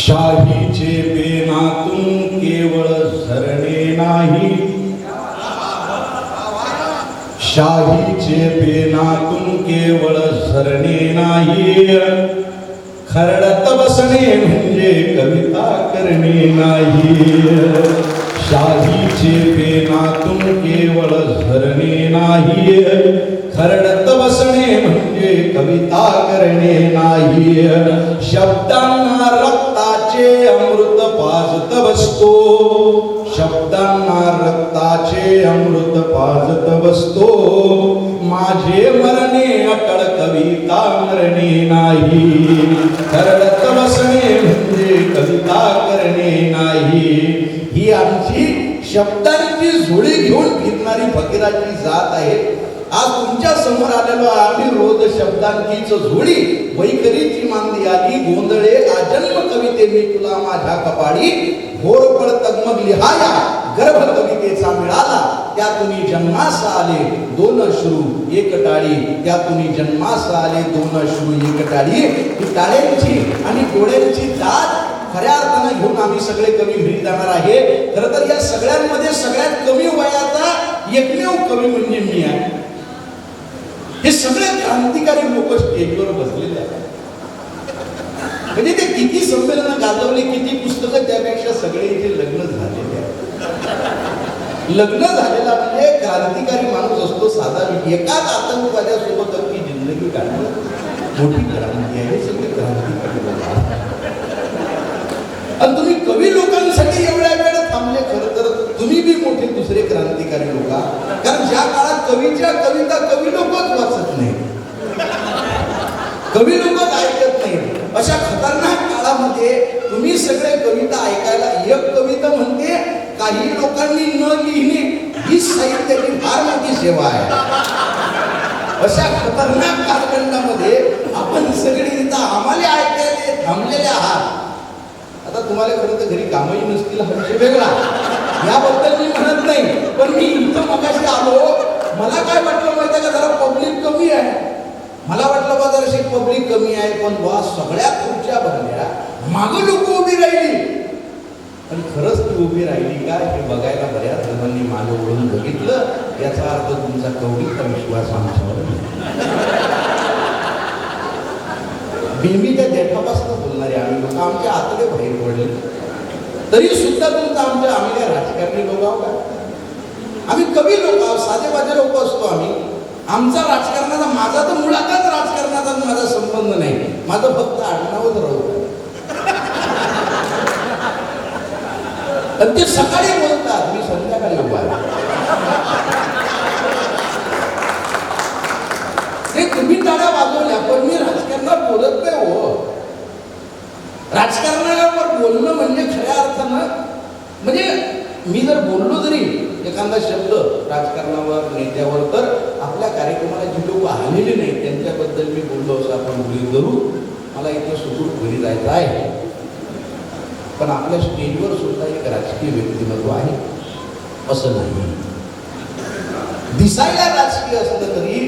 शाहीचे पेनातून केवळ झरणे नाही, शाहीचे पेनातून केवळ झरणे नाही, खरडत बसणे म्हणजे कविता करणे नाही। शाहीचे पेनातून केवळ झरणे नाही, खरडत बसणे म्हणजे कविता करणे नाही। शब्दांना रक्ताचे अमृत पाजत बसतो, शब्दांना रक्ताचे अमृत पाजत बसतो, माझे मरणे अटळ कविता मरणे नाही। खरडत बसणे म्हणजे कविता करणे नाही। ही आमची शब्दांची झोळी घेऊन फिरणारी फकीराची जात आहे। आज तुमच्या समोर आलेलो आम्ही रोज शब्दांचीच झोळी, वैखरीची मांदी आली गोंधळे आजन्म कविते मी तुला माझ्या कपाळी, घोरपळ तगमग लिहाया गर्भ कवितेचा मिळाला, त्यातून जन्मास आले दोन अश्रू एक टाळी, त्यातून जन्मास आले दोन अश्रू एक टाळी। ही टाळ्यांची आणि डोळ्यांची दाद खऱ्या अर्थानं घेऊन आम्ही सगळे कवी घरी जाणार आहे। खरं तर या सगळ्यांमध्ये सगळ्यात कमी वयाचा एकमेव कवी म्हणजे मी आहे। हे सगळे क्रांतिकारी लोक स्टेजवर बसलेले आहेत, म्हणजे ते किती संमेलन गाजवले, किती पुस्तकं, त्यापेक्षा सगळ्यांचे लग्न झालेले आहेत। लग्न झालेला म्हणजे क्रांतिकारी माणूस असतो साधा। एकाच आतंकवाद्यासोबत अख्खी जिंदगी काढणं मोठी क्रांती आहे। सगळे क्रांतिकारी लोक आणि तुम्ही कवी लोकांसाठी एवढ्या वेळ थांबले, खरं तर तुम्ही बी मोठे दुसरे क्रांतिकारी लोक। कारण ज्या काळात कवीच्या कविता कवी लोकच वाचत नाही, कवी लोकच ऐकत नाही, अशा खतरनाक काळामध्ये तुम्ही सगळे कविता ऐकायला, एक कविता म्हणते काही लोकांनी न लिहिणे ही साहित्याची फार मोठी सेवा आहे। अशा खतरनाक कालखंडामध्ये आपण सगळे इथं आम्हाला ऐकायला थांबलेले आहात। आता तुम्हाला खरं तर घरी कामही नसतील हा विषय वेगळा, याबद्दल मी म्हणत नाही, पण मी इथं मगाशी आलो, मला काय वाटलं माहिती का, जरा पब्लिक कमी आहे, मला वाटलं बा जराशी पब्लिक कमी आहे, पण बा सगळ्या खुर्च्या भरल्या, मागं लोक उभी राहिली, आणि खरंच ती उभी राहिली का हे बघायला बऱ्याच जणांनी मागे वळून बघितलं। याचा अर्थ तुमचा कवडीचा विश्वास आमच्यावर बेंबीच्या देठापासून बोलणारे आम्ही लोक आमच्या आतडे बाहेर पडले, तरी सुद्धा तुमचा आमच्या, आम्ही काय राजकारणी लोक आहोत का? आम्ही कवी लोक आहोत, साधे बाजे लोक असतो आम्ही। आमचा राजकारणाचा, माझा तर मुळातच राजकारणाचा माझा संबंध नाही, माझं फक्त आडनावच राहू। ते सकाळी बोलतात, मी संध्याकाळी उभा आहे। तुम्ही टाळ्या वाजवल्या, पण मी राजकारणात बोलत नाही हो। राजकारणावर बोलणं म्हणजे खऱ्या अर्थानं, म्हणजे मी जर बोललो जरी एखादा शब्द राजकारणावर, नेत्यावर, तर आपल्या कार्यक्रमाला जी लोक आलेले नाही त्यांच्याबद्दल मी बोललो असं आपण गृहीत धरू। मला इथं सुखरूप घरी जायचं आहे, पण आपल्या स्टेजवर सुद्धा एक राजकीय व्यक्तिमत्व आहे असं नाही। दिसायला राजकीय असलं तरी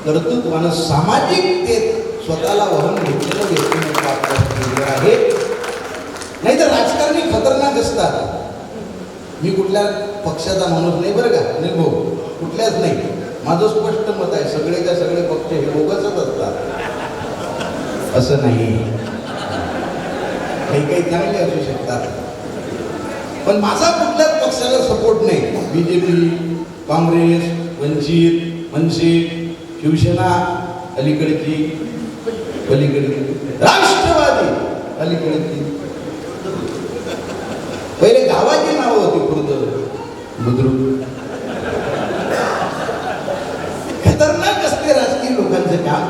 कर्तृत्वानं सामाजिकतेत स्वतःला वहन घेतलेलं व्यक्तिमत्व आपल्या स्टेजवर आहे। नाही तर राजकारणी खतरनाक असतात। मी कुठल्या पक्षाचा माणूस नाही बरं का, नाही भाऊ, कुठल्याच नाही, माझं स्पष्ट मत आहे, सगळेच्या सगळे पक्ष हे बोगसच असतात असं नाही। काही काही चांगले असू शकतात, पण माझा कुठल्याच पक्षाला सपोर्ट नाही। बीजेपी, काँग्रेस, वंचित, मनसे, शिवसेना अलीकडची, पलीकडची, राष्ट्रवादी अलीकडची, पहिले गावाची नाव होती खुर्द, बुद्रुक। खतरनाक असते राजकीय लोकांचं काम।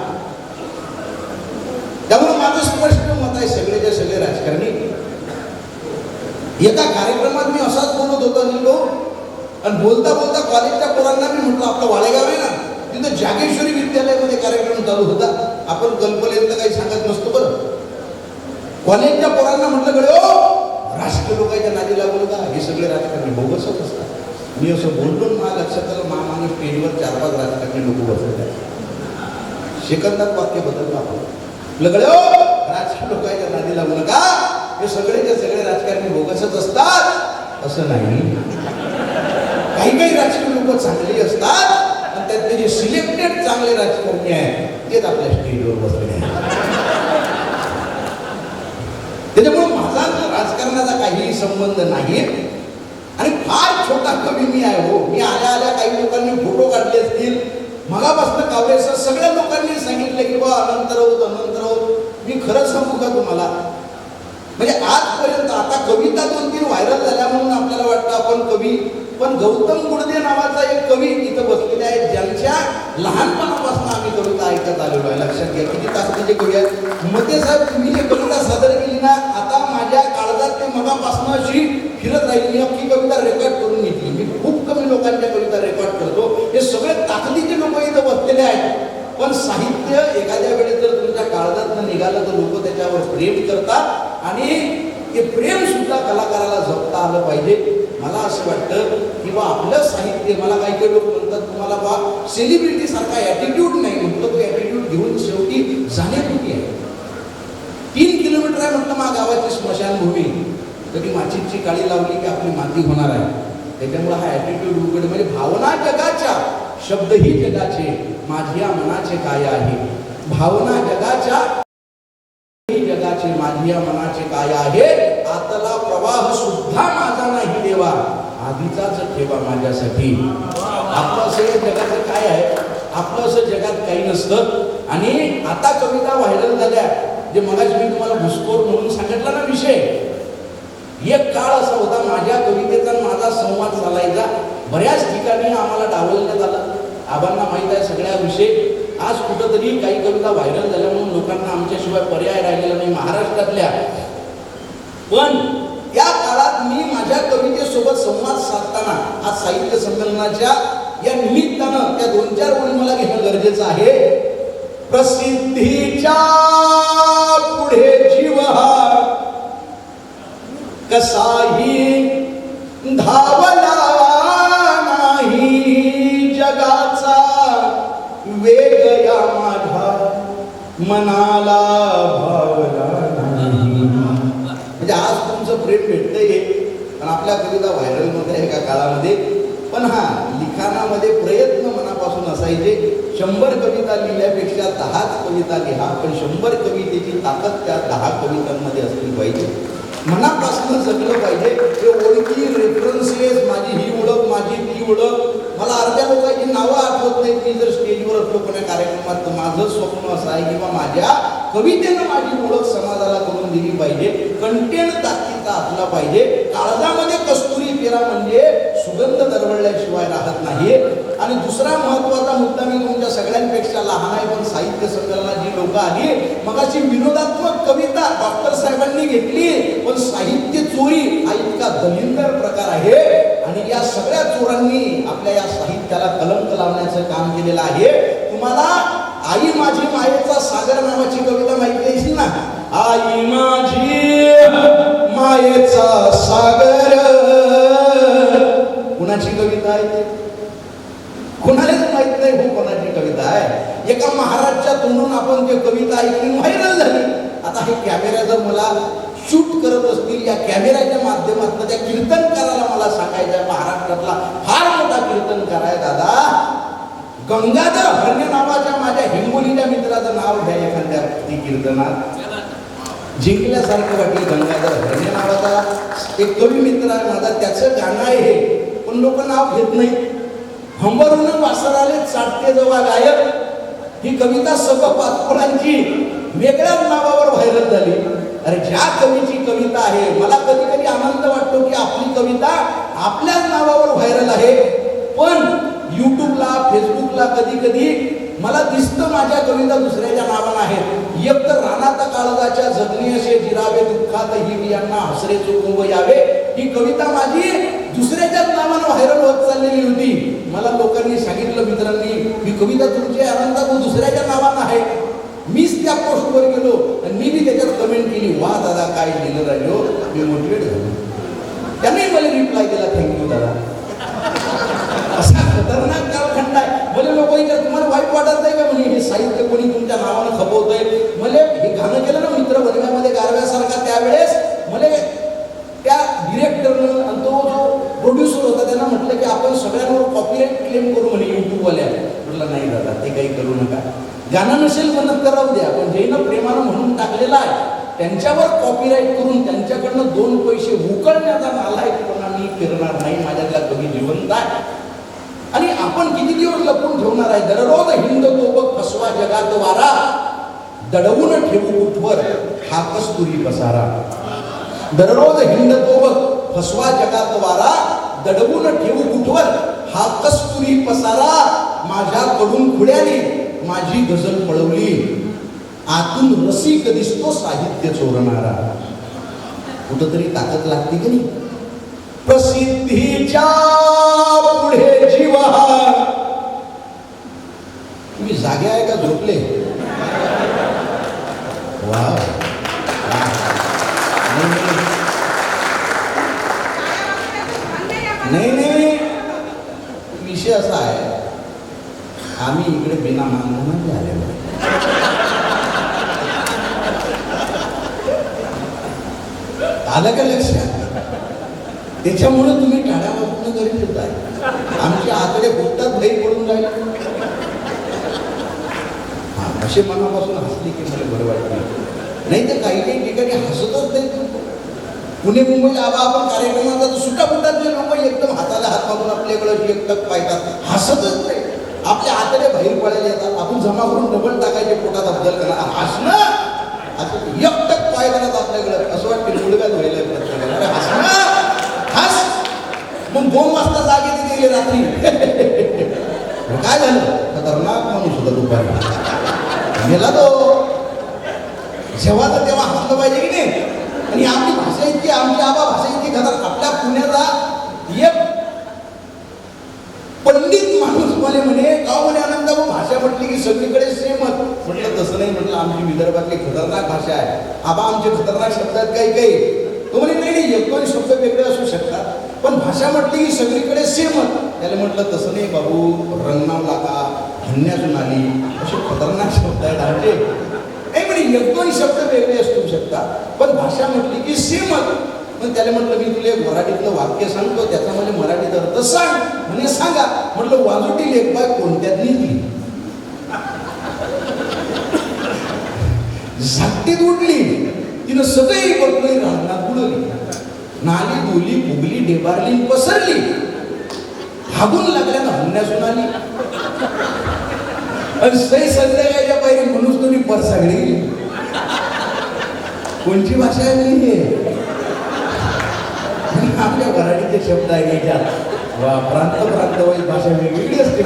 त्यामुळे माझं स्पष्ट मत आहे, सगळेच्या सगळे राजकारणी। एका कार्यक्रमात मी असाच बोलत होतो निघो, आणि बोलता बोलता कॉलेजच्या पोरांना मी म्हटलं, आपलं वाळेगाव आहे ना, तिथं जागेश्वरी विद्यालयामध्ये कार्यक्रम चालू होता, आपण कल्पनेतलं काही सांगत नसतो बरं। कॉलेजच्या पोरांना म्हटलं, कडे ओ राजकीय लोकांच्या नादी लागू का, हे सगळे राजकारणी बोगसच असतात। मी असं बोललो, मला लक्षात आलं, मामाने स्टेजवर 4-5 राजकारणी लोक बसले, सेकंदात वाक्य बदललं आपण। लगडे राजकीय लोकांच्या नादी लागू नका, हे सगळेचे सगळे राजकारणी बोगसच असतात असं नाही. काही काही राजकीय लोक चांगली असतात आणि त्यातले जे सिलेक्टेड चांगले राजकारणी आहेत तेच आपल्या स्टेजवर बसले आहेत. त्याच्यामुळे माझा राजकारणाचा काहीही संबंध नाही आणि फार छोटा कवी मी आहे. हो, मी आल्या आल्या काही लोकांनी फोटो काढले असतील, मगापासून कावरेसर सगळ्या लोकांनी सांगितलं की बा अनंत राऊत. मी खरं सांगू का तुम्हाला, म्हणजे आजपर्यंत आता कविता 2-3 व्हायरल झाल्या म्हणून आपल्याला वाटतं आपण कवी, पण गौतम गुडदे नावाचा एक कवी इथं बसलेले आहे ज्यांच्या लहानपणापासून आम्ही कविता ऐकत आलेलो आहे. लक्षात घ्या किती ताकदीचे कवी आहेत. मते साहेब तुम्ही जे कविता सादर केली ना, आता माझ्या काळजात ते मगापासून अशी फिरत राहिली. मी अख्खी कविता रेकॉर्ड करून घेतली. मी खूप कमी लोकांच्या कविता रेकॉर्ड करतो. हे सगळे ताकदीचे लोक इथं बसलेले आहेत. पण साहित्य एखाद्या वेळेस जर तुमच्या काळजात निघालं तर लोक त्याच्यावर प्रेम करतात आणि ते प्रेम सुद्धा कलाकाराला जपता आलं पाहिजे. मला असं वाटतं की बा आपलं साहित्य, मला काही काही लोक म्हणतात तुम्हाला बा सेलिब्रिटी सारखा ॲटिट्यूड नाही. म्हटलं तो ॲटिट्यूड घेऊन शेवटी जाण्यापुरती आहे. 3 किलोमीटर आहे म्हटलं मा गावाची स्मशानभूमी, कधी माचीची काळी लावली की आपली माती होणार आहे. त्याच्यामुळे हा ॲटिट्यूड उघड, म्हणजे भावना जगाच्या, शब्दही जगाचे, माझ्या मनाचे काय आहे. भावना जगाच्या, जगाचे, माझ्या मनाचे काय आहे. आतला प्रवाह सुद्धा माझा नाही देवा, आधीचाच ठेवा माझ्यासाठी. आपलं असं जगाचं काय आहे, आपलं असं जगात काही नसतं. आणि आता कविता व्हायरल झाल्या, जे मगाशी मी तुम्हाला घुसखोर म्हणून सांगितला ना विषय, एक काळ असा होता माझ्या कवितेचा माझा संवाद चालायचा. बऱ्याच ठिकाणी आम्हाला डावलण्यात आलं. आबांना माहीत आहे सगळ्या विषय. आज कुठंतरी काही कविता व्हायरल झाल्या म्हणून लोकांना आमच्याशिवाय पर्याय राहिलेला नाही महाराष्ट्रातल्या. पण या काळात मी माझ्या कवितेसोबत संवाद साधताना आज साहित्य संमेलनाच्या या निमित्तानं त्या 2-4 ओळी मला घेणं गरजेचं आहे. प्रसिद्धीच्या पुढे जीव हा कसाही धावला नाही, जगाचा वेग या माझ्या मनाला भावला नाही. म्हणजे आज तुमचं प्रेम भेटतंय आणि आपल्या कविता व्हायरल मध्ये एका काळामध्ये. पण हा लिखाणामध्ये प्रयत्न मनापासून असायचे. 100 कविता लिहिल्यापेक्षा 10च कविता लिहा, पण 100 कवितेची ताकद त्या 10 कवितांमध्ये असली पाहिजे. मनापासून जगलं पाहिजे. हे ओळखी, रेफरन्सेस, माझी ही ओळख, माझी ती ओळख, मला अर्ध्या लोकांची नावं आठवत नाहीत. मी जर स्टेजवर असलो कोणा कार्यक्रमात तर माझं स्वप्न असं आहे किंवा माझ्या कवितेनं माझी ओळख समाजाला करून दिली पाहिजे. कंटेंट ताकदीचा असला पाहिजे. काळजामध्ये कस्तुरी पेरा म्हणजे सुगंध दरवळल्याशिवाय राहत नाही. आणि दुसरा महत्वाचा मुद्दा, मी तुमच्या सगळ्यांपेक्षा लहान आहे पण साहित्य संमेलनात जी लोक आली, मग अशी विनोदात्मक कविता डॉक्टर साहेबांनी घेतली, पण साहित्य चोरी हा इतका दलिंदर प्रकार आहे. आणि या सगळ्या चोरांनी आपल्या या साहित्याला कलंक लावण्याचं काम केलेलं आहे. तुम्हाला आई माझी मायेचा सागर नावाची कविता माहिती असेल ना. आई माझी मायेचा सागर, कुणाची कविता आहे ते कुणालाच माहित नाही. हो कोणाची कविता आहे. एका महाराजच्या तोंडून आपण ते कविता ऐकून व्हायरल झाली. आता हे कॅमेरा जर मला शूट करत असतील, या कॅमेऱ्याच्या माध्यमातून त्या कीर्तनकाराला मला सांगायचं, महाराष्ट्रातला फार मोठा कीर्तनकार आहे दादा, गंगाधर हरणे नावाच्या माझ्या हिंगोलीच्या मित्राचं नाव घ्या एखाद्या कीर्तनात, जिंकल्यासारखं वाटेल. गंगाधर हरणे नावाचा एक कवी मित्र आहे माझा, त्याचं गाणं आहे हे, पण लोक नाव घेत नाही. हंबरून वासराले चाटते जेव्हा गायक, ही कविता सगळं पाचपोळांची वेगळ्याच नावावर व्हायरल झाली. अरे ज्या कवीची कविता आहे, मला कधी कधी आनंद वाटतो की आपली कविता आपल्याच नावावर व्हायरल आहे. पण युट्यूबला, फेसबुकला कधी कधी मला दिसतं माझ्या कविता दुसऱ्याच्या नावानं आहेत. एक तर रानात काळजाच्या जगणी असे जिरावे, दुःखात ही बियांना हसरे चुकुंब यावे, ही कविता माझी दुसऱ्याच्याच नावानं व्हायरल होत चाललेली होती. मला लोकांनी सांगितलं, मित्रांनी, ही कविता तुमची आनंदात दुसऱ्याच्या नावानं आहे. मीच त्या पोस्टवर गेलो आणि मी बी त्याच्यात कमेंट केली, वा दादा काय लिहिलं राहिलो, मी मोटिवेट झालो. त्यांनी मला रिप्लाय दिला, थँक्यू दादा. असा खतरनाक कालखंड आहे. मला लोक विचार, तुम्हाला वाईट वाटत नाही का म्हणे हे साहित्य कोणी तुमच्या नावानं खपवतंय. मला हे गाणं केलं ना मित्र बनव्यामध्ये गारव्यासारखा, त्यावेळेस मला काही करू नका. गाणं नसेल म्हणत करावं द्या, पण ज्यानं प्रेमानं म्हणून टाकलेलं आहे त्यांच्यावर कॉपीराईट करून त्यांच्याकडनं 2 पैसे उकळण्याचा नालायकपणा मी करणार नाही. माझ्यातला कवी जिवंत आहे आणि आपण किती दिवस लपून ठेवणार आहे. दररोज हिंद तोबक फसवा जगात वारा, दडवून ठेवू उठवर हा कस्तुरी पसारा. दररोज हिंद तोबक फसवा जगात वारा, दडवून ठेवू उठवर हा कस्तुरी पसारा. माझ्याकडून खुड्याने माझी गझल पळवली, आतून रसिक दिसतो साहित्य चोरणारा. कुठंतरी ताकद लागते की नाही. प्रसिद्धीच्या पुढे जीव हा. तुम्ही जागे आहे का झोपले? वा, नाही, विषय असा आहे, आम्ही इकडे बिना मानधनाचे आलेलो. आलं का लक्षात? त्याच्यामुळे तुम्ही टाळ्या वाजवणं गरजेचं आहे. आमचे आकडे फुटतात, भाई पडून जाईल. हा, असे मनापासून हसली की मला बरं वाटतं. नाही तर काही काही ठिकाणी हसतच नाही. पुणे मुंबईला आपण कार्यक्रमात जातो, सुटाफुटातले लोक एकदम हाताला हात मागून आपल्याकडे एकटक पाहतात, हसतच नाही. आपल्या हाताने बाहेर पडायला येतात, आपण जमा करून डबल टाकायचे पोटात अब्दल करा. हसणं असं एकटक पाय करत आपल्याकडे असं वाटतं मुलगाच व्हायला प्रत्येकाला. हसणं हस. मग 2 वाजता जागे गेले रात्री. काय झालं? खतरनाक माणूस होता दुपारी, गेला तो. जेव्हा तर तेव्हा हसलं पाहिजे की नाही. आणि आपली भाषा इतकी, आमची आबा भाषा इतकी खतर. आपल्या पुण्याचा एक पंडित माणूस मला म्हणे, का म्हणे आनंदाबा भाषा म्हटली की सगळीकडे सेमच. म्हटलं तसं नाही, म्हटलं आमची विदर्भातली खतरनाक भाषा आहे आबा, आमचे खतरनाक शब्दात काही काही. तो म्हणे नाही, 1-2 शब्द वेगळे असू शकतात, पण भाषा म्हटली की सगळीकडे सेमच. त्याला म्हटलं तसं नाही बाबू, रंगनाव लागा, हन्यातून आली, असे खतरनाक शब्द आहेत आमचे. नाही म्हणे 1-2 शब्द वेगळे असू शकतात, पण भाषा म्हटली की सेमच. पण त्याला म्हटलं मी तुला एक मराठीतलं वाक्य सांगतो, त्याचा मला मराठीत अर्थ सांग. म्हणजे सांगा. म्हटलं वाजोटी लेखबाय कोणत्यात निघली, झाकटीत उडली, तिनं सगळी बघली रानात बुडवली, नाली दोली फुगली डेबारली पसरली, हागून लागल्यानं हन्यासून आली. आणि सई संध्याकाळच्या पाहिजे म्हणून तुम्ही परसागडी गेली. कोणची भाषा आहे हे? आपल्या मराठीचे शब्द आहे याच्यात. वा, प्रांत भाषा वेगवेगळी असते.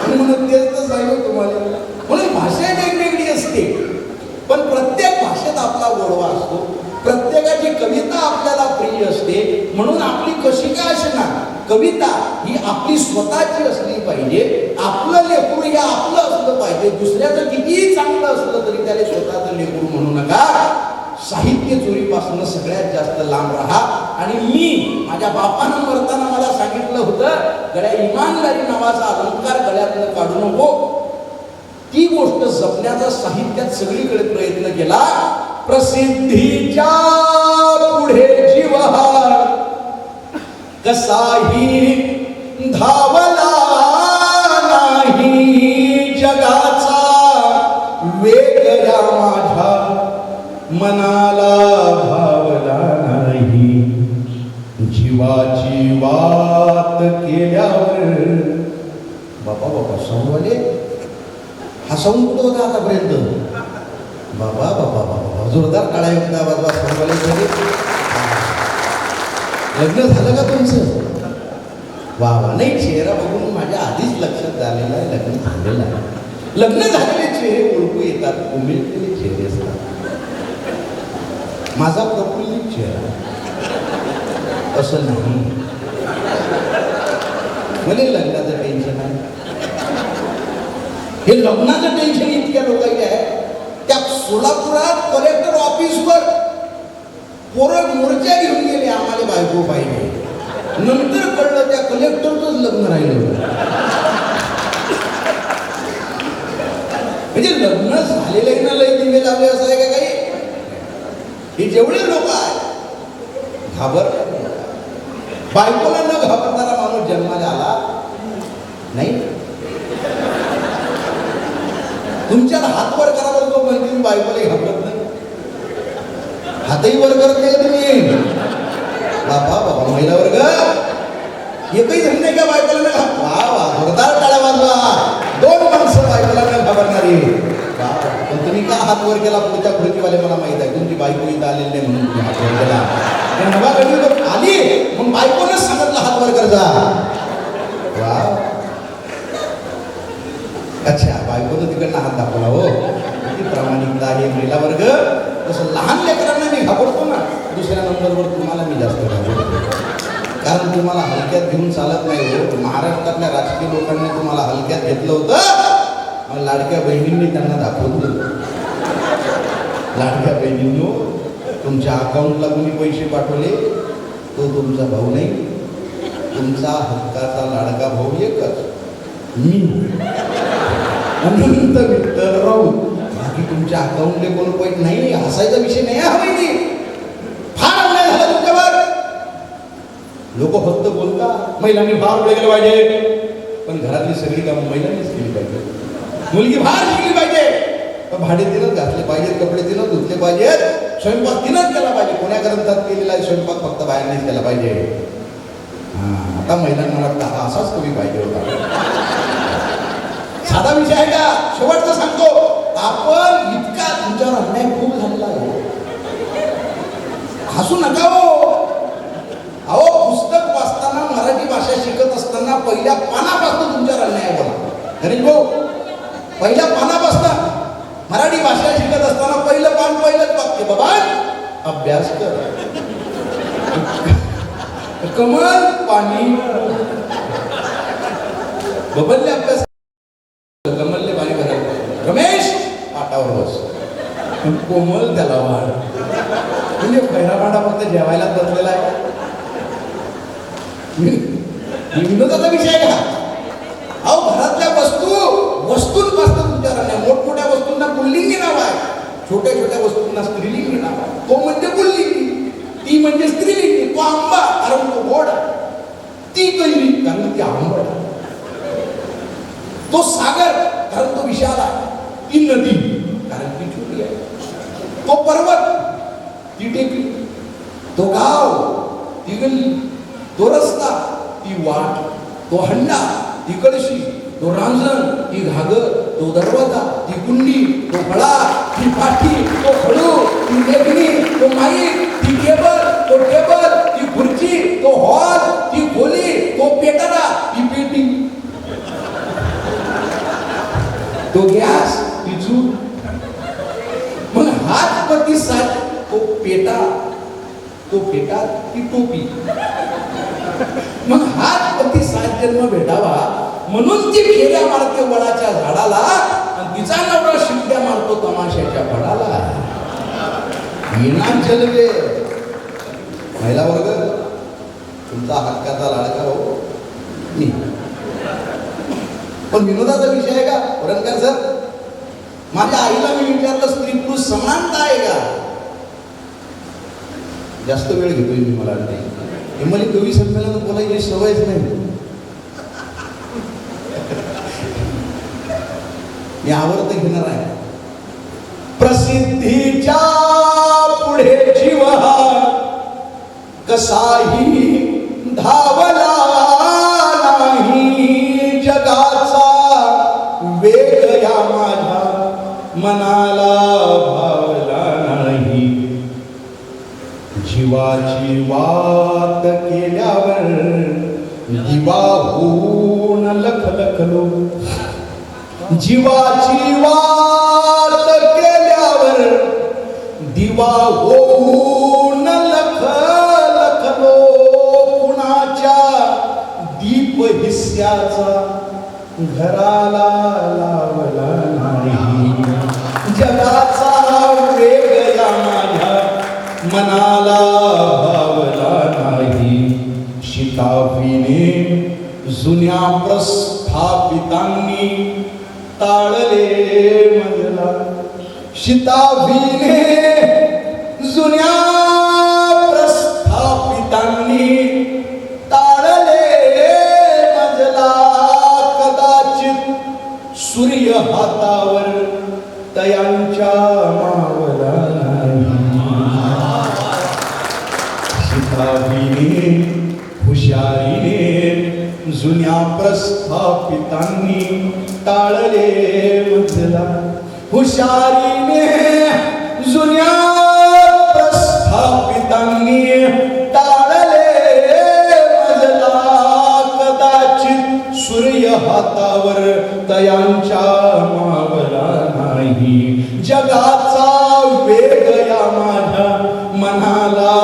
म्हणून तेच तर सांगू तुम्हाला. म्हणून भाषा वेगवेगळी असते, पण प्रत्येक भाषेत आपला गोडवा असतो. प्रत्येकाची कविता आपल्याला प्रिय असते. म्हणून आपली कशी काय असणार कविता ही आपली स्वतःची असली पाहिजे. आपलं लेकरू हे आपलं असलं पाहिजे. दुसऱ्याचं कितीही चांगलं असलं तरी त्याला स्वतःचं लेकरू म्हणू नका. साहित्य चोरीपासून सगळ्यात जास्त लांब राहा. आणि मी माझ्या बापानं मरताना मला सांगितलं होतं, गड्या इमानदारी नावाचा अलंकार गळ्यातनं काढू नको. ती गोष्ट जपण्याचा साहित्यात सगळीकडे प्रयत्न केला. प्रसिद्धीच्या पुढे जीव हा कसाही धावला नाही, जगाचा वेग या माझ्या मनाला भावला नाही. जीवाची वात केल्यावर बाबा बाबा संवले हसवून कुठं होता आतापर्यंत. बाबा बाबा बाबा जोरदार काळा होता बाबा संवले. लग्न झालं का तुमचं? वा वा. नाही, चेहरा बघून माझ्या आधीच लक्षात झालेलं आहे लग्न झालेलं आहे. लग्न झालेले चेहरे ओळखू येतात, उमेदलेले चेहरे असतात. माझा प्रफुल्लित चेहरा असं नाही. मला लग्नाचं टेन्शन आहे. हे लग्नाचं टेन्शन इतक्या लोकांचे आहे. त्या सोलापुरात कलेक्टर ऑफिसवर पोरं मोर्चा घेऊन गेले, आम्हाला बायको पाहिजे. नंतर कळलं त्या कलेक्टरचंच लग्न राहिलं. म्हणजे लग्न झालेलं ना लय दिवे लावले असं आहे का काही? हे जेवढे लोक आहेत घाबर, बायकोला न घाबरणारा माणूस जन्माला आला नाही. तुमच्यात हात वर करा बरं, तो म्हणजे तुम्ही बायकोला घाबरत नाही. हातही वर करत नाही का तुम्ही? बाबा बाबा महिला वर्ग एकही धन नाही का बायकोला ना? वा वा, जोरदार टाळ्या वाजवा. 2 माणसं बायकोला न घाबरणारी. पण तुम्ही का हात वर केला? पुढच्या खुर्चीवाले मला माहित आहे, तुमची बायको इथं आलेली नाही म्हणून तुम्ही हात वर केला. नवा गडी आली मग बायकोनच सांगितलं हात वर कर जा. वा, अच्छा, बायकोनं तिकडनं हात दाखवला. हो, किती प्रामाणिकता आहे महिला वर्ग. तसं लहान लेकरांना मी घाबरतो ना, दुसऱ्या नंबरवर तुम्हाला मी जास्त घाबरतो, कारण तुम्हाला हलक्यात घेऊन चालत नाही. हो, महाराष्ट्रातल्या राजकीय लोकांनी तुम्हाला हलक्यात घेतलं होतं. मग लाडक्या बहिणींनी त्यांना दाखवलं. लाडक्या बहिणींनो, तुमच्या अकाउंटला कोणी पैसे पाठवले तो तुमचा भाऊ नाही, तुमचा हक्काचा लाडका भाऊ एकच, मी अनंत विठ्ठल राऊत. बाकी तुमच्या अकाउंटले कोण पैसे नाही. हसायचा विषय नाही हा बहिणी. फार अन्याय झाला तुमच्यावर. लोक फक्त बोलतात महिलांनी फार पुढे गेलं पाहिजे, पण घरातली सगळी कामं महिलांनीच केली पाहिजे. मुलगी फार शिकली पाहिजे, भाडे तिनंच घातले पाहिजेत, कपडे तिनंच धुतले पाहिजेत, स्वयंपाक तिनंच केला पाहिजे. कोण्या ग्रंथात केलेला आहे स्वयंपाक? फक्त बायांनीच केला पाहिजे. आता महिलांना वाटतं हा असाच कमी पाहिजे होता. साधा विषय आहे का? शेवटचा सांगतो, आपण इतका तुमच्यावर अन्याय खूप झालेला आहे. हसू नका हो. अहो, पुस्तक वाचताना, मराठी भाषा शिकत असताना पहिल्या पानापासून तुमच्यावर अन्याय बोला. गणेश भाऊ, पहिल्या पानापासून मराठी भाषा शिकत असताना पहिलं पान, पहिलंच वाक्य, बाबा अभ्यास कर. कमल पाणी बबलले अभ्यास, कमलले पाणी भरायला. रमेश पाटावर बस, कोमल त्याला वाढ. म्हणजे पहिला पांडा फक्त जेवायला बसलेला आहे. विनोदाचा विषय का? अहो, घरातल्या वस्तूंपासून तुमच्यावर अन्याय. मोठमोठ्या वस्तूंना पुल्लिंगी नाव आहे, छोट्या छोट्या वस्तूंना स्त्रीलिंगी नाव आहे. तो म्हणजे पुल्लिंगी, ती म्हणजे स्त्रीलिंगी. तो आंबा कारण तो गोड, ती कैरी कारण ती आंबट, तो सागर कारण तो विशाल आहे, ती नदी कारण ती छोटी आहे, तो पर्वत ती टेकडी, तो गाव ती गल्ली, तो रस्ता ती वाट, तो हंडा ती कळशी, तो रांजण ती घागर, तो दरवाजा ती कुंडी, तो फळा ती पाठी, तो खडू ती लेखणी, तो माईक ती केबल, तो टेबल ती खुर्ची, तो हॉल ती खोली, तो पेटारा ती पेटी, तो गॅस ती चूल. मग हात पती साथ, तो पेटा ती टोपी. मग हात पती 7 जन्म भेटावा म्हणून ती फेऱ्या मारते वडाच्या झाडाला, आणि तिचा नवरा शिट्ट्या मारतो तमाशाच्या फडाला. जलवे महिला वर्ग, तुमचा हक्काचा लाडका हो मी. पण विनोदाचा विषय आहे का वरणकर सर? माझ्या आईला मी विचारलं, स्त्री पुरुष समानता आहे का? जास्त वेळ घेतोय मी, मला नाही. मला कवी संमेलनात बोलायची सवयच नाही. मी आवर्त घेणार आहे. प्रसिद्धीच्या पुढे जीव कसाही धावला नाही, जगाचा वेग या माझ्या मनाला भावला नाही. जीवाची वात केल्यावर दिवा होऊन लखलखलो, जीवाची वात केल्यावर दिवा होऊन लखलखलो. कुणाच्या दीप हिस्स्याचा घराला लावला नाही, जगाचा वेग या माझ्या मनाला भावला नाही. शिताफीने जुन्या प्रस्थापितांनी ताळले मजला, शिताफीने जुन्या प्रस्थापितांनी ताळले मजला. कदाचित सूर्य हातावर तयांच्या मावला शिकारीने हुशारीने जुन्या प्रस्थापितांनी टाळले मजला हुशारीने जुन्या प्रस्थापितांनी टाळले मजला कदाचित सूर्य हातावर तयांच्या मावला नाही जगाचा वेग या माझ्या मनाला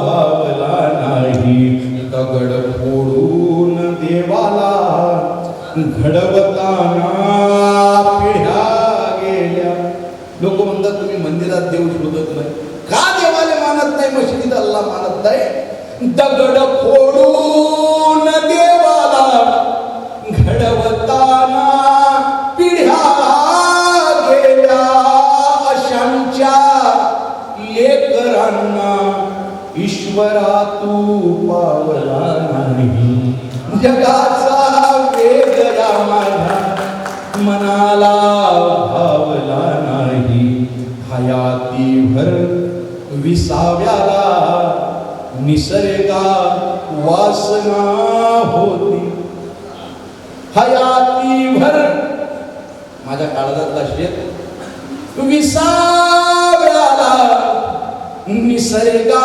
भावला नाही दगड फोडून देवाला घडवताना पिढ्या गेल्या. लोक म्हणतात तुम्ही मंदिरात देव शोधत नाही का देवाला मानत नाही मशिदीत अल्लाह मानत नाही दगड फोडून देवाला घडवताना पिढ्या गेल्या अशांच्या लेकरांना ईश्वरा तू पावला नाही जगाचा वेग या माझ्या मनाला भावला नाही हयातीभर विसाव्याला निसर्गा वासना होती हयातीभर माझ्या काळजातला शेत विसाव्याला निसर्गा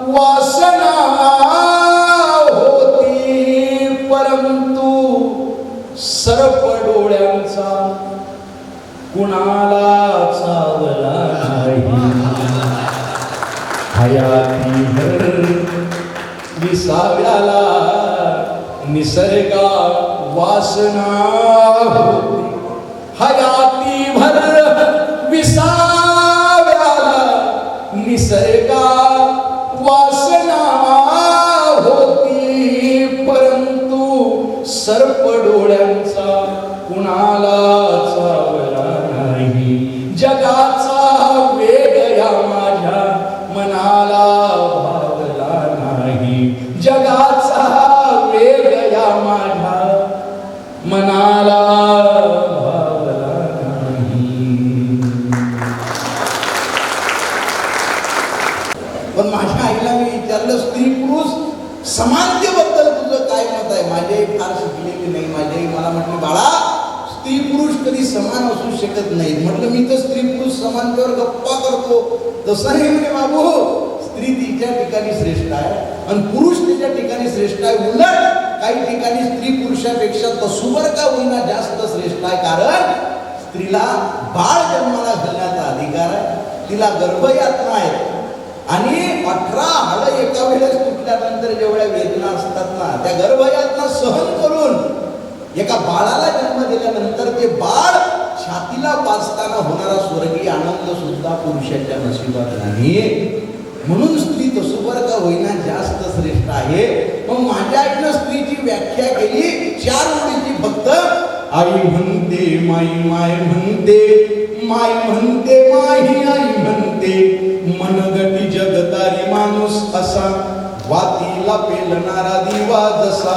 वासना होती परंतु सर्प डोळ्यांचा कुणाला चावला नाही हयातीभर विसाव्याला निसर्गा वासना होती हयातीभर विसाव्याला निसर्गा वासना होती परंतु सर्प डोळ्यांचा कुणाला चावला नाही जगाचा वेग या माझ्या मनाला भावला नाही जगाचा वेग या माझ्या मनाला भावला नाही. पण माझ्या आईला मी विचारलं स्त्री पुरुष समानतेबद्दल तुझं काय मत आहे माझी आई फार शिकलेली नाही माझी आई मला म्हटली बाळा स्त्री पुरुष कधी समान असू शकत नाहीत म्हटलं मी तर स्त्री पुरुष समानतेवर गप्पा करतो तसं नाही म्हणे बाबू स्त्री तिच्या ठिकाणी श्रेष्ठ आहे आणि पुरुष तिच्या ठिकाणी श्रेष्ठ आहे उलट काही ठिकाणी स्त्री पुरुषापेक्षा तसूवर का होईना जास्त श्रेष्ठ आहे कारण स्त्रीला बाळ जन्माला घालण्याचा अधिकार आहे तिला गर्भयातना आहे आणि 18 हाडं एका वेळेस तुटल्यानंतर जेवढ्या वेदना असतात ना त्या गर्भयातना सहन करून एका बाळाला जन्म दिल्यानंतर ते बाळ छातीला पाजताना होणारा स्वर्गीय आनंद सुद्धा पुरुषाच्या नशिबात नाही म्हणून स्त्री तसोबर का होईना जास्त श्रेष्ठ आहे. मग माझ्या आईनं स्त्रीची व्याख्या केली 4 ओळीची फक्त आई म्हणते माई माय म्हणते माय म्हणते माही आई म्हणते मनगटी जगतारी माणूस असा वातीला पेलणारा दिवा जसा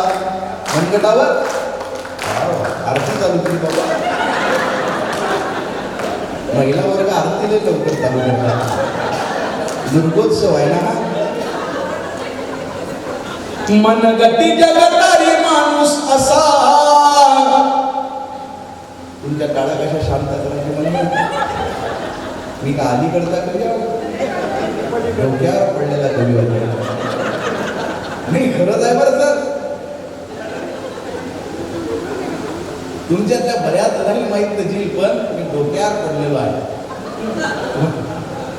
मनगटावर आरती चालू केली बाबा महिला वर्ग आरतीला लवकर चालू करतात दुर्गोत्सव आहे ना मनगटी जगतारी माणूस असा तुमच्या काळा कशा शांत करायचे म्हणजे मी का अलीकडचा कवी डोक्यावर पडलेला कवी होता नाही खरंच आहे बरं सर तुमच्यातल्या बऱ्याच जणांनी माहीत नसेल पण मी डोक्यावर पडलेलो आहे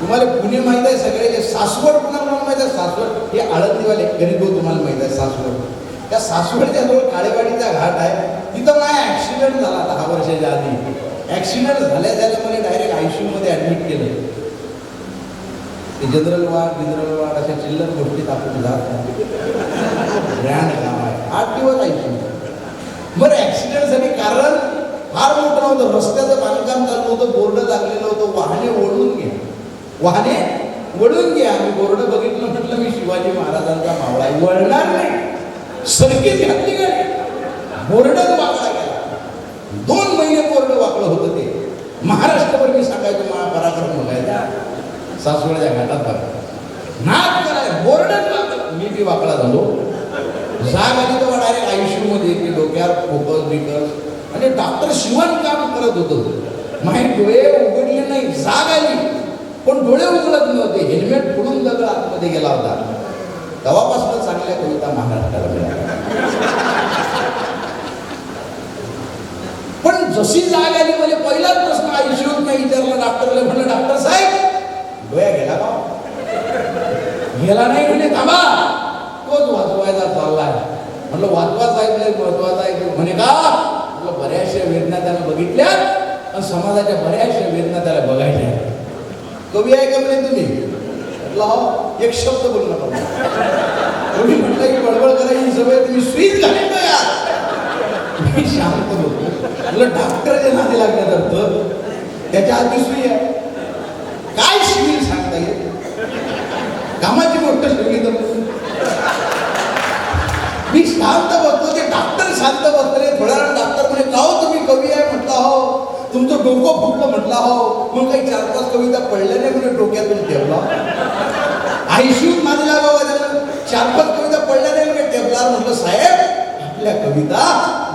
तुम्हाला पुणे माहित आहे सगळे सासवड पुन्हा माहित आहे सासवड हे आळंदीवाले गरीब तुम्हाला माहित आहे सासवड त्या सासवडच्या जवळ काळेवाडीचा घाट आहे तिथं माझा ॲक्सिडेंट झाला 10 वर्षाच्या आधी ॲक्सिडेंट झाल्या मला डायरेक्ट ICU मध्ये ॲडमिट केलं ते जनरल वार्ड अशा चिल्लर गोष्टीत आपण जात ब्रँड काम आहे 8 दिवस ICU बरं ॲक्सिडेंट झाली कारण फार मोठं नव्हतं रस्त्याचं बांधकाम चालू होतं बोर्ड लागलेलं होतं वाहने वळून घ्या मी बोर्ड बघितलं म्हटलं मी शिवाजी महाराजांचा मावळा वळणार नाही सरकीच घातली गाडी बोर्डच वाकडा गेला 2 महिने कोरडं वाकलं होतं ते. महाराष्ट्रभर मी सांगायचो पराक्रम बघायचा सासवडच्या घाटात बघा नाक कराय बोर्डच मी बी वाकला झालो. जाग आली तर डायरेक्ट ICU मध्ये की डोक्यावर फोकस बिकस आणि डॉक्टर शिवण काम करत होतं. माझे डोळे उघडले नाही, जाग आली पण डोळे उघडत नव्हते. हेल्मेट फोडून दगड आतमध्ये गेला होता. तेव्हापासून चांगल्या कविता महाराष्ट्राला मिळाल्या. पण जशी जाग आली म्हणजे पहिलाच प्रश्न ICU नाही विचारला डॉक्टरला. म्हणलं डॉक्टर साहेब डोळ्या गेला का? गेला नाही म्हणजे थांबा तोच वाचवायचा चाललाय. म्हणलं वाचवाच आहे महत्वाचा आहे म्हणे का? म्हटलं बऱ्याचशा वेदना त्याला बघितल्या आणि समाजाच्या बऱ्याचशा वेदना त्याला बघायच्या. कवी आहे का म्हणे तुम्ही? म्हटलं हो. एक शब्द बोलू नका. कवी म्हटलं की बडबड करायची सवय तुम्ही स्वीट घालून का यार? मी शांत होतो. म्हटलं डॉक्टरच्या नादी लागण्यात अर्थ त्याच्या आधी सुई आहे. काय शिवील सांगता येईल? कामाची गोष्ट शिवली तर मी शांत बसतो. ते डॉक्टर शांत बसले. थोड्या वेळ डॉक्टर म्हणे का हो तुम्ही कवी आहे? म्हटलं हो. तुमचं डोकं फुटलं? म्हटलं हो. मग काही 4-5 कविता पडल्या नाही म्हणजे डोक्यातून ठेवला. ICU माझं लागावं 4-5 कविता पडल्या नाही म्हणजे ठेवला. म्हटलं साहेब आपल्या कविता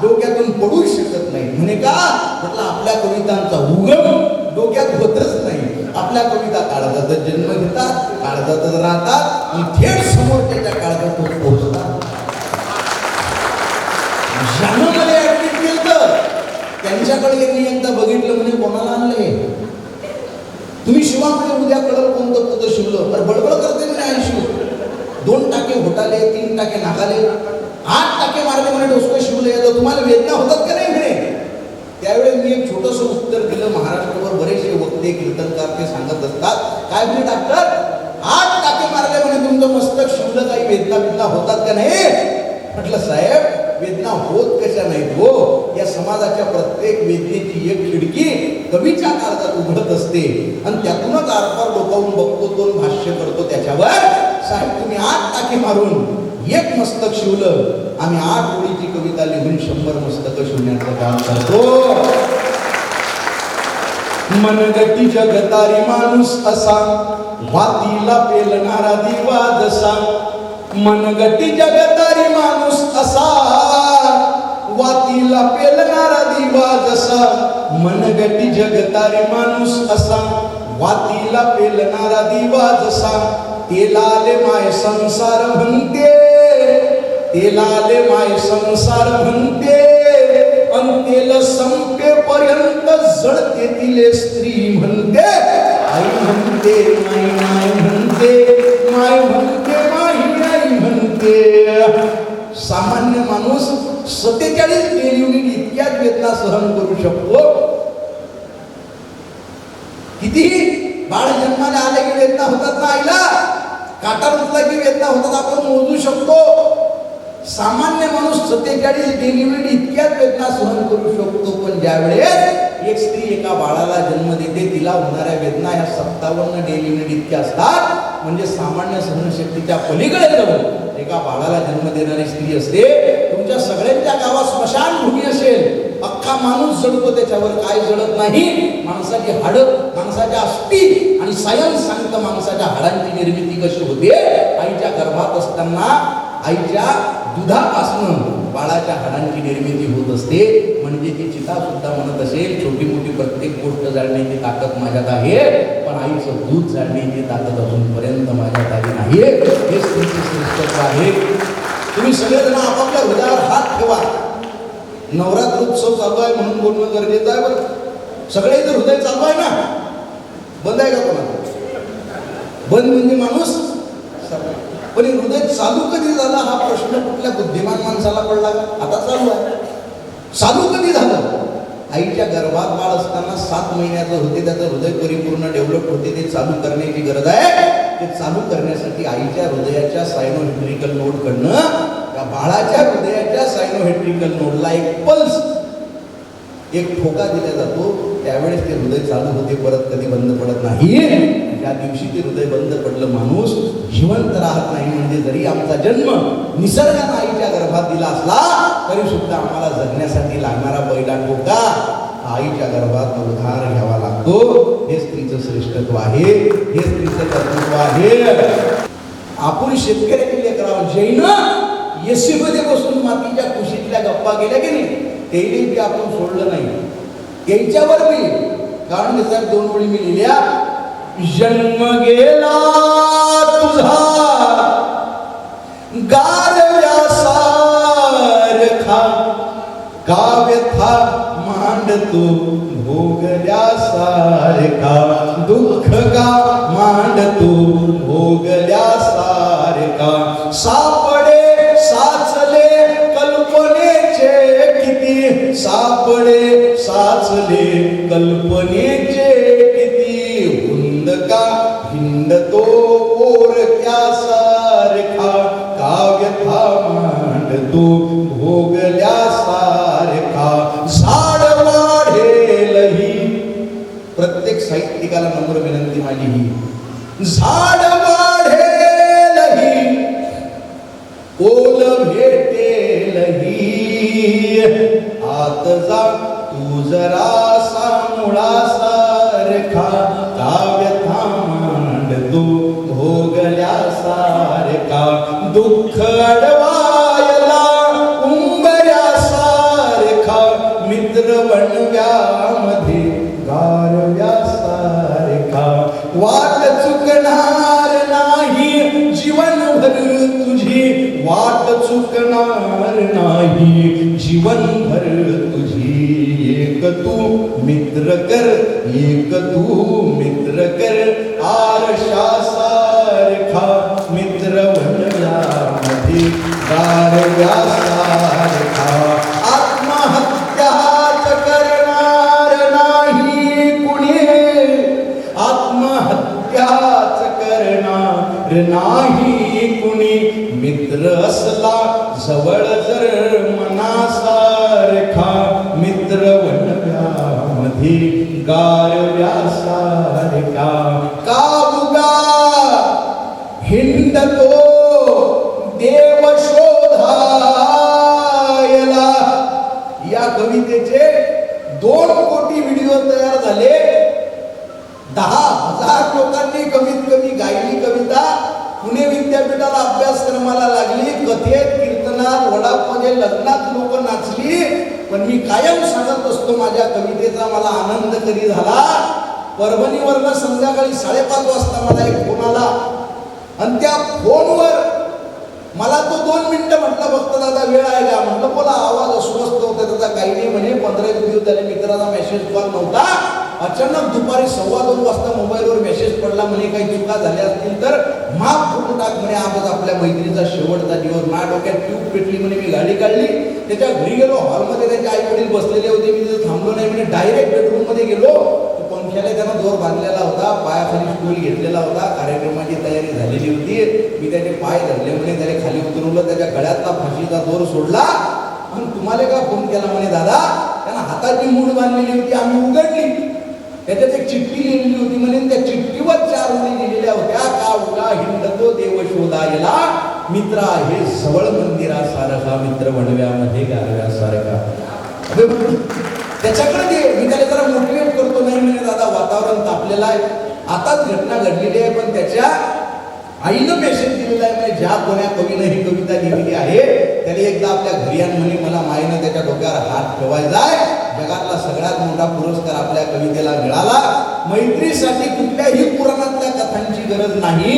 डोक्यातून पडूच शकत नाही. म्हणे का? म्हटलं आपल्या कवितांचा उगम डोक्यात होतच नाही. आपल्या कविता काळजातच जन्म घेतात, काळजातच राहतात आणि थेट समोरच्या काळजातच पोहोचतात. ज्यानं मला ऍडमिट केलं त्यांच्याकडे यांनी एकदा बघितलं म्हणे कोणाला आणले तुम्ही? शिवा म्हणे उद्या कळलं कोणतं पद शिवलं. तर बडबड करते म्हणे ICU. 2 टाके घोटाले, 3 टाके नागाले, 8 टाके मारले म्हणे डोसकं शिवले. तर तुम्हाला वेदना होतात का नाही म्हणे? त्यावेळेस मी एक छोटंसं उत्तर दिलं. महाराष्ट्रावर बरेचसे वक्ते कीर्तनकार ते सांगत असतात. काय म्हणे डॉक्टर 8 टाके मारले म्हणे तुमचं मस्तक शिवलं, काही वेदना बिदना होतात का नाही? म्हटलं साहेब वेदना होत कशा नाहीत हो. या समाजाच्या प्रत्येक वेदनेची एक खिडकी कवीच्या काळजात उघडत असते आणि त्यातूनच आरपार डोकावून बघतो तो भाष्य करतो त्याच्यावर. साहेब तुम्ही 8 टाके मारून एक मस्तक शिवलं. आम्ही 8 ओळीची कविता लिहून 100 मस्तक शिवण्याचं काम करतो. मनगटी जगतारी माणूस असा वातीला पेलणारा दिवा जसा. मनगटी जगतारी माणूस असा वातीला पेलणारा दिवा जसा. मनगटी जगतारी माणूस असा वातीला पेलणारा दिवा जसा. तेलाले माय संसार म्हणते, तेलाले माय संसार म्हणते अन तेल संपेपर्यंत जळते तिले स्त्री म्हणते. आई म्हणते माय माय म्हणते, माय म्हणते माई आई म्हणते. सामान्य माणूस 47 युनिट इतक्याच वेदना सहन करू शकतो. किती बाळ जन्माला आले की वेदना होतात ना आईला, काटा रुतला की वेदना होतात आपण मोजू शकतो. सामान्य माणूस 47 डेली युनिट इतक्याच वेदना सहन करू शकतो. पण ज्यावेळेस एक स्त्री एका बाळाला जन्म देते तिला होणाऱ्या वेदना ह्या 57 डेली युनिट इतक्या असतात. म्हणजे सामान्य सहनशक्तीच्या पलीकडे जाऊन एका बाळाला जन्म देणारी स्त्री असते. तुमच्या सगळ्यांच्या गावात स्मशानभूमी असेल, अख्खा माणूस जळतो त्याच्यावर, काय जळत नाही? माणसाची हाडं, माणसाच्या अस्थी आणि सायन्स सांगतं माणसाच्या हाडांची निर्मिती कशी होते. आईच्या गर्भात असताना आईच्या दुधापासून बाळाच्या हाडांची निर्मिती होत असते. म्हणजे ती चिता सुद्धा म्हणत असेल छोटी मोठी प्रत्येक गोष्ट जाणण्याची ताकद माझ्यात आहे, पण आईचं दूध जाणण्याची ताकद अजूनपर्यंत माझ्यात आली नाही. हे स्त्रीचे श्रेष्ठत्व आहे. तुम्ही सगळेजण आपापल्या हृदयावर हात ठेवा. नवरात्र उत्सव चालू आहे म्हणून बोलणं गरजेचं आहे. बरं सगळे इथं हृदय चालू आहे ना? बंद आहे का कोणाला? बंद म्हणजे माणूस. पण हृदय चालू कधी झाला हा प्रश्न कुठल्या बुद्धिमान माणसाला पडला का? आता चालू आहे. चालू कधी झालं? आईच्या गर्भात बाळ असताना 7 महिन्याचं होते, त्याचं हृदय परिपूर्ण डेव्हलप होते. ते चालू करण्याची गरज आहे. ते चालू करण्यासाठी आईच्या हृदयाच्या सायनोहेड्रिकल नोड कडनं त्या बाळाच्या हृदयाच्या सायनोहेड्रिकल नोडला एक पल्स, एक ठोका दिला जातो. त्यावेळेस ते हृदय चालू होते, परत कधी बंद पडत नाही. ज्या दिवशी ते हृदय बंद पडलं माणूस जिवंत राहत नाही. म्हणजे जरी आमचा जन्म निसर्गाने आईच्या गर्भात दिला असला तरी सुद्धा आम्हाला जगण्यासाठी लागणारा पहिला टोका आईच्या गर्भात उधार घ्यावा लागतो. हे स्त्रीचं श्रेष्ठत्व आहे, हे स्त्रीचं कर्तृत्व आहे. आपण शेतकऱ्याची लेकराव जैन येशीमध्ये बसून मातीच्या कुशीतल्या गप्पा गेल्या की नाही तेही बी आपण सोडलं नाही. त्यांच्यावर मी कारण त्याच्या 2 ओळी मी लिहिल्या. जन्म गेला तुझा गारव्यासारखा काव्यथा मांडतो भोगल्यासारखा दुःख का मांडतो भोगल्यासारखा सापडे साचले कल्पनेचे किती सापडे साचले कल्पनेचे किती हुंद का हिंडतो पोरक्यासारखा काव्यथा मांडतो भोगल्यासारखा झाड वाढेलही. प्रत्येक साहित्यिकाला नम्र विनंती माझी ही, झाड वाढेलही ओल भेटेलही आत जा तू जरासा मुळासारखा काव्यथा मांडतो भोगल्यासारखा दुःख अडवायला उंबऱ्यासारखा मित्र बनव्यामध्ये गारव्यासारखा वाट चुकणार नाही जीवनभर तुझी वाट चुकणार नाही जीवनभर तुझी. एक तू मित्र कर एक तू मित्र कर आरशासारखा मित्र बनव्यामध्ये गारव्यासारखा. आत्महत्याच करणार नाही कुणी आत्महत्याच करणार नाही कुणी मित्र असला जवळ जर मनासारखा मित्र बनव्यामध्ये गारव्यासारखा. काबुगा हिंडतो देव शोधायला. या कवितेचे 2 कोटी व्हिडिओ तयार झाले. 10,000 लोकांनी कमीत कमी गायली कविता. पुणे विद्यापीठाला अभ्यासक्रमाला लागली. कथेत कीर्तनात वडापमध्ये लग्नात लोक नाचली. पण मी कायम सांगत असतो माझ्या कवितेचा मला आनंद कधी झाला. परभणीवरनं संध्याकाळी 5:30 वाजता मला एक फोन आला आणि त्या फोनवर मला तो 2 मिनिटं म्हटलं फक्त दादा वेळ आहे का म्हटलं बोला. आवाज अस्वस्थ होता त्याचा काही नाही म्हणे. 15 दिवस झाले मित्राचा मेसेज कॉल नव्हता. अचानक दुपारी 2:15 वाजता मोबाईलवर मेसेज पडला म्हणे काही चुका झाल्या असतील तर माफ करून टाक म्हणे. आजच आपल्या मैत्रीचा शेवटचा दिवस. माझ्या डोक्यात ट्यूब पेटली म्हणे. मी गाडी काढली त्याच्या घरी गेलो. हॉलमध्ये त्याचे आई वडील बसलेले होते. मी तिथे थांबलो नाही म्हणे. डायरेक्ट बेडरूम मध्ये गेलो. पंख्याला त्यानं दोर बांधलेला होता. पायाखाली स्टूल घेतलेला होता. कार्यक्रमाची तयारी झालेली होती. मी त्याचे पाय धरले म्हणे. त्याने खाली उतरवलं. त्याच्या गळ्यातला फाशीचा दोर सोडला आणि तुम्हाला का फोन केला म्हणे दादा. त्यानं हाताची मूठ बांधलेली होती. आम्ही उघडली. त्याच्यात एक चिठ्ठी लिहिलेली होती म्हणे. त्या चिठ्ठीवर 4 ओळी लिहिलेल्या होत्या. का उगा हिंडतो देव शोधायला मित्र आहे जवळ मंदिरासारखा मित्र वणव्यामध्ये गारव्यासारखा. त्याच्याकडे दे. मी त्याला जरा मोटिवेट करतो. नाही म्हणे दादा वातावरण तापलेलं आहे. आताच घटना घडलेली आहे. पण त्याच्या आईनं मेसेज दिलेला आहे म्हणजे ज्या कोण्या कवीनं ही कविता लिहिलेली आहे त्याने एकदा आपल्या घरी आण म्हणे. मला मायनं त्याच्या डोक्यावर हात ठेवायचा आहे. जगातला सगळ्यात मोठा पुरस्कार आपल्या कवितेला मिळाला. मैत्रीसाठी कुठल्याही पुराणातल्या कथांची गरज नाही.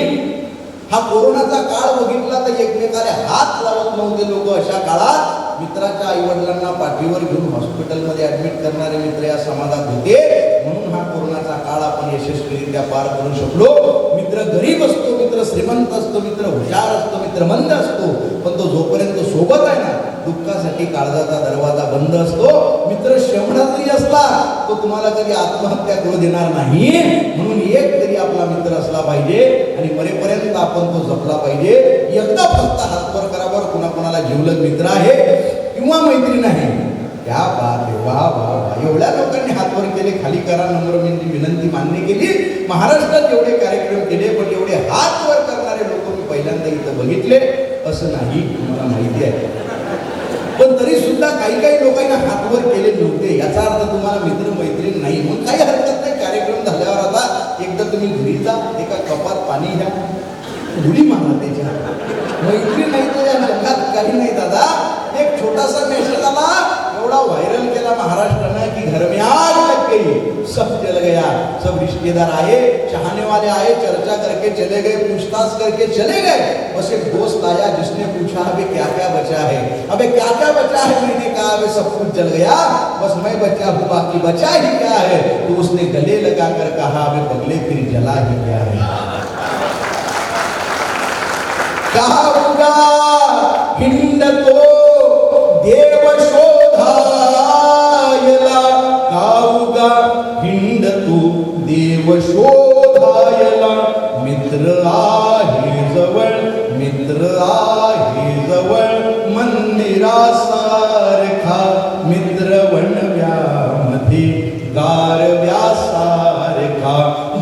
हा कोरोनाचा काळ बघितला तर एकमेकाला हात लावत नव्हते लोक. अशा काळात मित्राच्या आई वडिलांना पाठीवर घेऊन हॉस्पिटलमध्ये ऍडमिट करणारे मित्र या समाजात होते. म्हणून हा कोरोनाचा काळ आपण यशस्वीरित्या पार करू शकलो. मित्र गरीब असतो, मित्र श्रीमंत असतो, मित्र हुशार असतो, मित्र मंद असतो, पण तो जोपर्यंत सोबत आहे ना दुःखासाठी काळजाचा दरवाजा बंद असतो. मित्र श्रवणा जरी असला तो तुम्हाला कधी आत्महत्या करू देणार नाही. म्हणून एक तरी आपला मित्र असला पाहिजे आणि मरेपर्यंत आपण तो जपला पाहिजे. एकदा फक्त हात वर करा बरं कुणाला जिवलग मित्र आहे किंवा मैत्रीण आहे. क्या बात आहे, वा वा वा. एवढ्या लोकांनी हात वर केले, खाली करा नम्र विनंती मान्य केली. महाराष्ट्रात एवढे कार्यक्रम केले, पण एवढे हात वर करणारे लोक मी पहिल्यांदा इथं बघितले असं नाही, तुम्हाला माहिती आहे. पण तरी सुद्धा काही काही लोकांना हात वर केले नव्हते. याचा अर्थ तुम्हाला मित्र मैत्रीण नाही, मग काही हरकत नाही. कार्यक्रम झाल्यावर आता एकदा तुम्ही घरी जा, एका कपात पाणी घ्या, उडी मारा त्याच्या. मैत्रीण नाही तर या जगात काही नाही दादा. एक छोटासा मेसेज आला, एवढा व्हायरल केला महाराष्ट्रानं की घर में आग लग गई, सब जल गया. सब रिश्तेदार आए, चाहने वाले आए, चर्चा करके चले गए, पूछताछ करके चले गए. बस एक दोस्त आया जिसने पूछा अबे क्या क्या बचा है, अबे क्या क्या बचा है. मैंने कहा अबे सब कुछ जल गया, बस मैं बचा हूँ, बाकी बचा ही क्या है. तो उसने गले लगा कर कहा अबे पगले फिर जला ही क्या है. कहा होगा हिंडतो देव शोधायला, काऊगा हिंडतो देव शोधायला. मित्र आहे जवळ, मित्र आहे जवळ, मंदिरासारखा. मित्र वणव्यामध्ये गारव्यासारखा.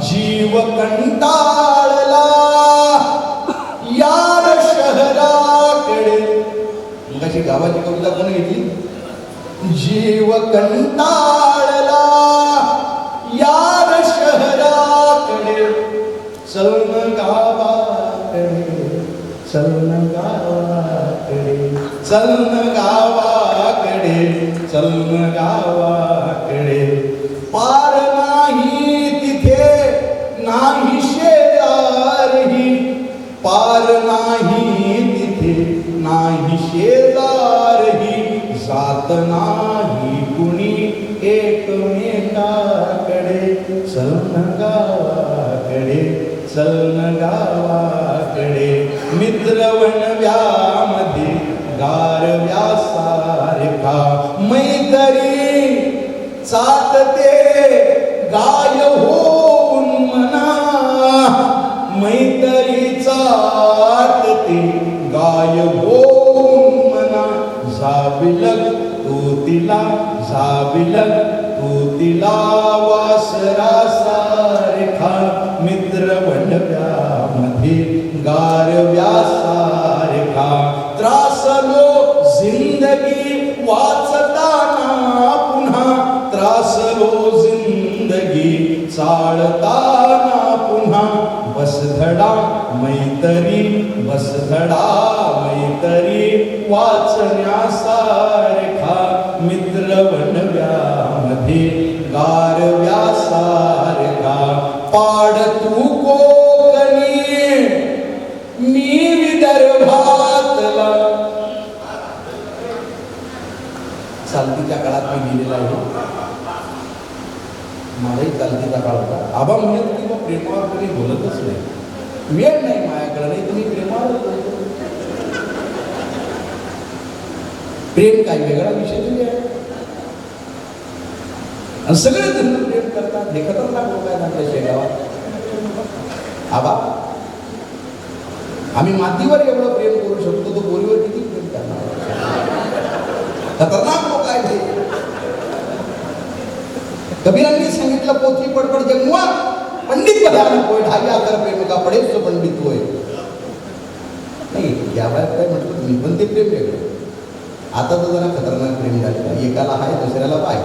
जीव कंटाळला यार शहराकडे. कशी गावाची कविता कोणी घेतली. जीव कंटाळला यार शहराकडे, चलन गावाकडे, चलन गावाकडे, चलन गावाकडे, चलन गावाकडे. पार नाही तिथे नाही शेजारही, पार नाही तिथे नाही शेजारही. जात नाही कुणी एकमेकाकडे, चलन गावाकडे, चलन गावाकडे. मित्र वणव्यामध्ये गारव्यासारखा. मैत्री चाटते गाय होऊन मना, मैत्री चाटते गाय होऊन मना. जाबिलक तो तिला, जाबिलक तो तिला वासरासारखा. मित्र वणव्यामध्ये गारव्यासारखा. त्रासलो जिंदगी वाचताना पुन्हा, त्रासलो जिंदगी चालताना पुन्हा. बसधडा मैत्री, बसधडा मैत्री वाचण्यासारखा. मित्र वणव्यामध्ये गारव्यासारखा. पाड तू कोकणी मी विदर्भातला. चालतीच्या काळात मी गेलेला आहे, मलाही चालतीचा काळ होता. आबा म्हणत की मग प्रेमावर कोणी बोलतच नाही, वेळ नाही माझ्याकडे, नाही तुम्ही प्रेमावर बोलतो. प्रेम काय वेगळा विषय तुम्ही आहे. आणि सगळे जण प्रेम करतात, हे खतरनाक लोक आहेत आपल्या शेगावात. आबा आम्ही मातीवर एवढं प्रेम करू शकतो, तो बोलीवर किती प्रेम करणार. खतरनाक लोक आहेत हे. कबीरांनी सांगितलं पोथी पडपड जगमुआ पंडित बघायला होय, ढाई आकर प्रेम का पडेल तो पंडित होय. नाही या वयात काय म्हटलं तुम्ही, पण ते प्रेम वेगळं. आता तर जरा खतरनाक प्रेम झालेलं, एकाला आहे दुसऱ्याला बाय,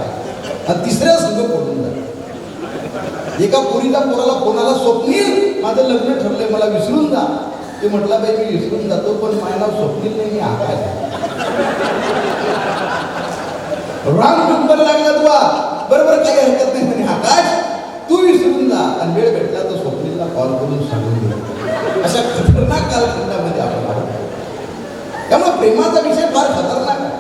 आणि तिसऱ्या संघ पडून झालं. एका पोरीला पोराला कोणाला स्वप्नील माझं लग्न ठरलंय मला विसरून जा. ते म्हटलं बाई मी विसरून जातो, पण माझं नाव स्वप्नील नाही, मी आकाश. रॉंग नंबर लागला तुला, बरोबर काही हरकत नाही म्हणे आकाश, तू विसरून जा आणि वेळ भेटला तर स्वप्नीलला कॉल करून सांगून दे. अशा खतरनाक कालखंडामध्ये आपण आहोत. त्यामुळे प्रेमाचा विषय फार खतरनाक आहे.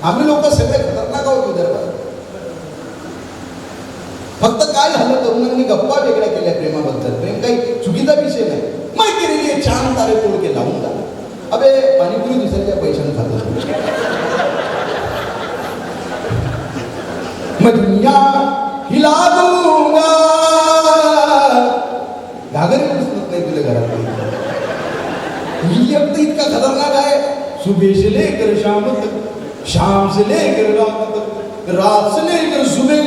आम्ही लोक सगळे खतरनाक आहोत विदर्भात. फक्त काय झालं, तरुणांनी गप्पा वेगळ्या केल्या प्रेमाबद्दल. प्रेम काही चुकीचा विषय नाही. माहिती केलेली छान तारे तोड के लावून जा. अबे पाणीपुरी दुसऱ्याच्या पैशाने खातो. मैं दुनिया हिला दूंगा. घागरी पुसत नाही तुझ्या घरात. ही इतका खतरनाक आहे. सुबह से लेकर शाम तक शाम से लेकर रात तक, रात से लेकर सुबह,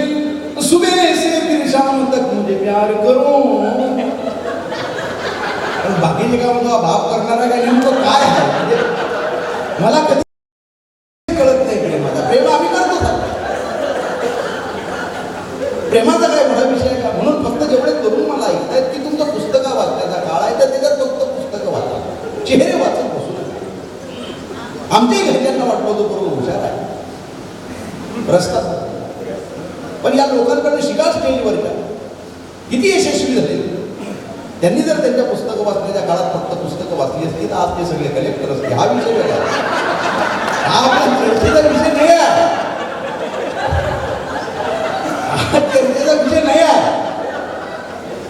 सुबह से फिर शाम तक मुझे प्यार करो. पण बाकीचे काय म्हणतो भाव करणारा काय नेमकं काय आहे म्हणजे मला कधी कळत नाही. प्रेमाचा प्रेम आम्ही करतो का? प्रेमाचा काय मोठा विषय का? म्हणून फक्त जेवढे तरुण मला ऐकतायत की तुमचं पुस्तकं वाचण्याचा काळ आहे तर त्याच्यात फक्त पुस्तकं वाचा, चेहरे वाचत बसू नका. आमच्याही घरच्यांना वाटलं होतं बरोबर हुशार आहे रस्ता, पण या लोकांकडे शिका स्टेजवरच्या किती यशस्वी झाले. त्यांनी जर त्यांच्या पुस्तकं वाचण्याच्या काळात फक्त पुस्तकं वाचली असती तर आज ते सगळे कलेक्टर असते. हा विषय वेगळा, हा आपला चर्चेचा विषय नाही आहे, हा चर्चेचा विषय नाही आहे,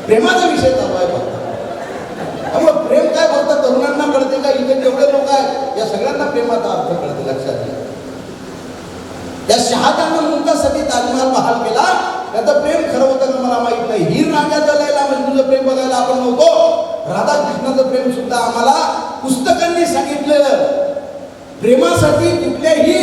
प्रेमाचा विषय चालू आहे फक्त. त्यामुळे प्रेम काय फक्त तरुणांना कळते का? इथे जेवढे लोक आहेत या सगळ्यांना प्रेमाचा अर्थ कळते. लक्षात घ्या. या शहाजहाननं मुमताजसाठी ताजमहाल बहाल केला, त्याचं प्रेम खरं होतं का मला माहित नाही. हीर रांझ्याचं लैला मजनूचं प्रेम बघायला आपण नव्हतो. राधाकृष्णाचं प्रेम सुद्धा आम्हाला पुस्तकांनी सांगितलेलं. प्रेमासाठी कुठल्याही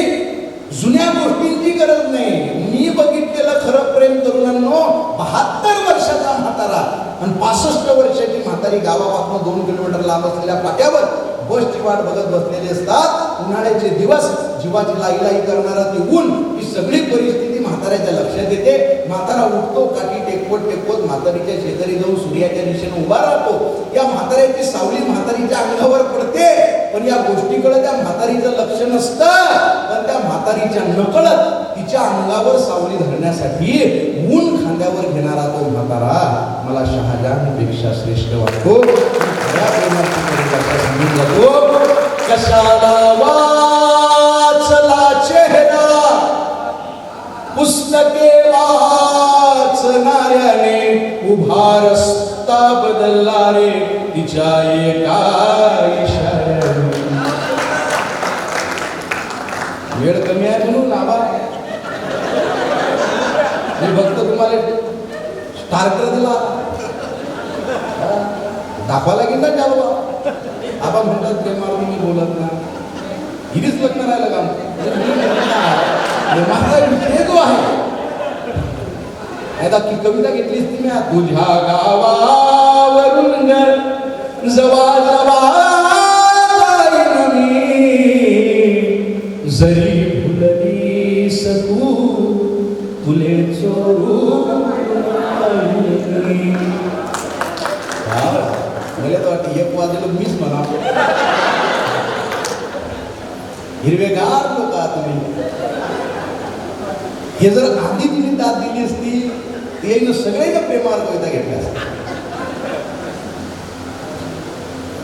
जुन्या गोष्टींची गरज नाही. मी बघितलेलं खरं प्रेम तरुणांनो, 72 वर्षाचा म्हातारा आणि 65 वर्षाची म्हातारी गावापासून 2 किलोमीटर लांब असलेल्या पाट्यावर बसची वाट बघत बसलेले असतात. उन्हाळ्याचे दिवस, जीवाची लाई करणारा ते ऊन, ही सगळी परिस्थिती म्हाताऱ्याच्या लक्षात येते. म्हातारा उठतो, काठी टेकवत टेकवत म्हातारीच्या शेजारी जाऊन सूर्याच्या दिशेने उभा राहतो. या म्हाताऱ्याची सावली म्हातारीच्या अंगावर पडते, पण या गोष्टीकडे त्या म्हातारीचं लक्ष नसतं. पण त्या म्हातारीच्या नकळत तिच्या अंगावर सावली धरण्यासाठी ऊन खांद्यावर घेणारा तो म्हातारा मला शहाजहानपेक्षा श्रेष्ठ वाटतो. खऱ्या प्रेमाची परिभाषा समजून जातो. कशाला वाचला चेहरा पुस्तके वाचणाऱ्याने, उभा रस्ता बदलला रे तिच्या एका इशाऱ्याने. वेळ कमी आहे म्हणून आभार. मी फक्त तुम्हाला स्टार्टर दिला, दाखवा लागेल ना त्याला. आबा म्हणतात प्रेमावर मी बोलत ना, हिरीच लग्न राहिलं का? माझा विषय जो आहे आता की कविता घेतलीस ती मी, तुझ्या गावावरून जवा जवा जरी भुललीस तू तुले चोरून मला तर वाटतं एक वाजलं मीच म्हणा. हिरवेगार लोक आहात तुम्ही. हे जर आधी तुम्ही दाद दिली असती ते सगळ्यांना प्रेमावर कविता घेतल्या असत्या.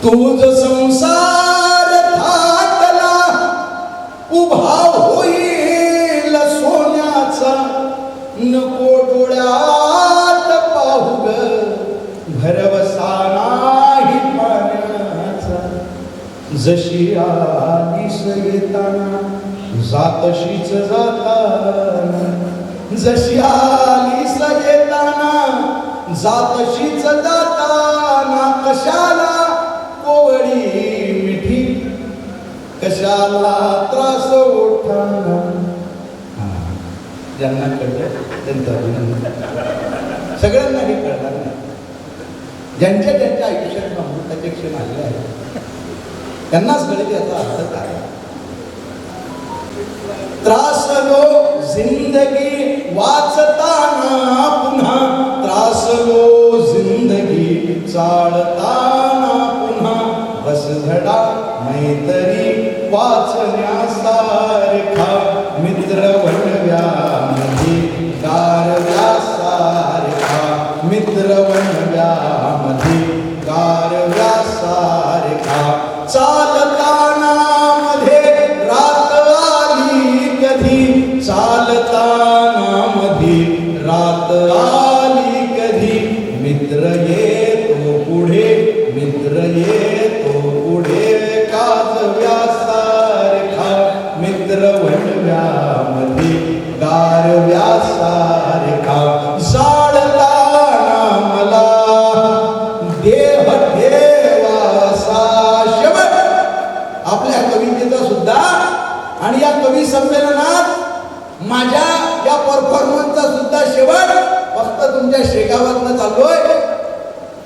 तुझ संसार थाटला उभा होईल सोन्याचा, नको डोळ्यात पाहू ग भरवसा नाही पाण्याचा. जशी आलीस येताना जातशीच जाताना, जशी आलीस येताना जातशीच जाताना. कशाला कोवळी मिठी, कशाला त्रास ओठाना. ज्यांना कळलं त्यांचं अभिनंदन. सगळ्यांना हे कळणार नाही. ज्यांच्या ज्यांच्या आयुष्यात अमृताचे क्षण आलेले आहेत त्यांनाच कळेल याचा अर्थ काय. त्रासलो जिंदगी वाचताना पुन्हा, त्रासलो जिंदगी चालताना पुन्हा. बस धडा मैत्री वाचण्यासारखा, मित्र वणव्यामध्ये गारव्यासारखा, मित्र वणव्यामध्ये गारव्यासारखा. चालताना मध्ये रात आली कधी, चालताना मध्ये रात आली कधी. मित्र येतो पुढे, मित्र येतो पुढे काजव्यासारखा, मित्र वणव्यामध्ये गारव्यासारखा. जाळताना मला देह ठेवासा. शेवट आपल्या कवितेचा सुद्धा आणि या कवी संमेलन तुमच्या शेगावातनं चाललोय.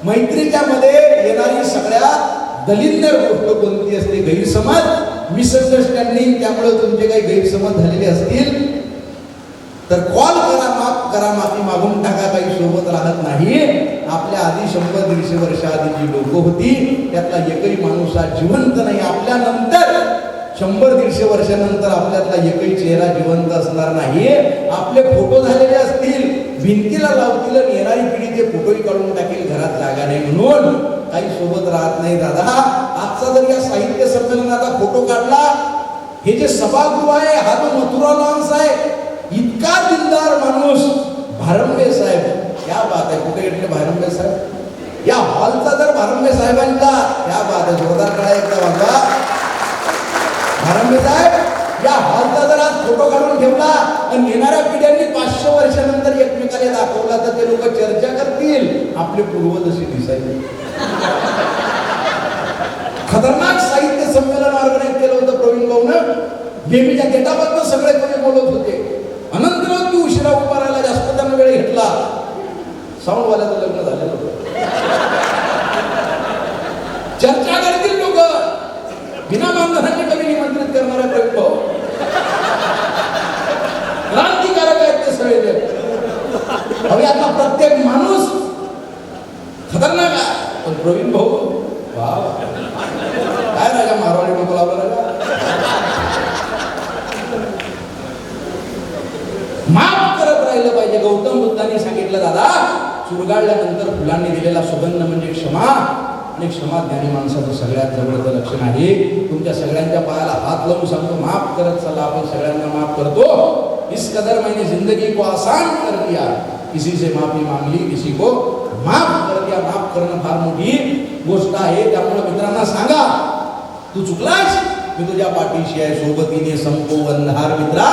मैत्रीच्या मध्ये येणारी सगळ्यात दलिंदर गोष्ट कोणती असते? गैरसमज, मिसअंडरस्टँडिंग. त्यामुळे तुमचे काही गैरसमज झालेले असतील तर कॉल करा, माफ करा, माफी मागून टाका. काही सोबत राहत नाही. आपल्या आधी 100-150 वर्ष आधी जी लोक होती त्यातला एकही माणूस आज जिवंत नाही. आपल्या नंतर 100-150 वर्षानंतर आपल्यातला एकही चेहरा जिवंत असणार नाही. आपले फोटो झालेले असतील, भिंतीला लावतील आणि येणारी पिढी ते फोटोही काढून टाकेल. घरात जागा नाही म्हणून काही सोबत राहत नाही. दादा, आजचा जर या साहित्य संमेलनाचा फोटो काढला, हे जे सभागृह आहे हा जो मथुरा लॉन्स आहे, इतका दिलदार माणूस भारंबे साहेब. क्या बात आहे. कुठे घेतले भारंबे साहेब? या हॉलचा जर भारंबे साहेबांचा, क्या बात आहे. जोरदार काळा एकदा वाजवा. भारंबे साहेब या हॉलचा जर आज फोटो काढून ठेवला आणि येणाऱ्या पिढ्यांनी 500 वर्षानंतर एकमेकाला दाखवला तर ते लोक चर्चा करतील आपले पूर्वज असे दिसायचे. खतरनाक साहित्य संमेलन ऑर्गनाईज केलं होतं प्रवीण भाऊनं. बेबीच्या गेटापासून सगळे कोणी बोलत होते. अनंतराव तू उशिरा उभा राहिला, जास्त त्यांना वेळ घेतला. साऊंडवाल्याचं लग्न झालेलं होतं. चर्चा करतील लोक. बिना मानधनाचे कमी निमंत्रित करणारा प्रवीण भाऊ क्रांतिकारक आहेत ते सगळे. हवे आता प्रत्येक माणूस खतरनाक आहे. पण प्रवीण भाऊ वा, काय राजा मारवाडी डोकं लावलं राजा. माफ करत राहिलं पाहिजे. गौतम बुद्धांनी सांगितलं, दादा, चुरगाळल्यानंतर फुलांनी दिलेला सुगंध म्हणजे क्षमा. आणि क्षमा ज्ञानी माणसाचं सगळ्यात जवळचं लक्षण आहे. तुमच्या सगळ्यांच्या पायाला हात लावून सांगतो, माफ करत चला. आपण सगळ्यांना माफ करतो. इस कदर मैंने जिंदगी को आसान कर दिया, किसी से माफी मांगली, किसी को माफ कर दिया. माफ करणं फार मोठी गोष्ट आहे. त्यामुळे मित्रांना सांगा, तू चुकलास, मी तुझ्या पाठीशी आहे. सोबतीने संपो अंधार मित्रा,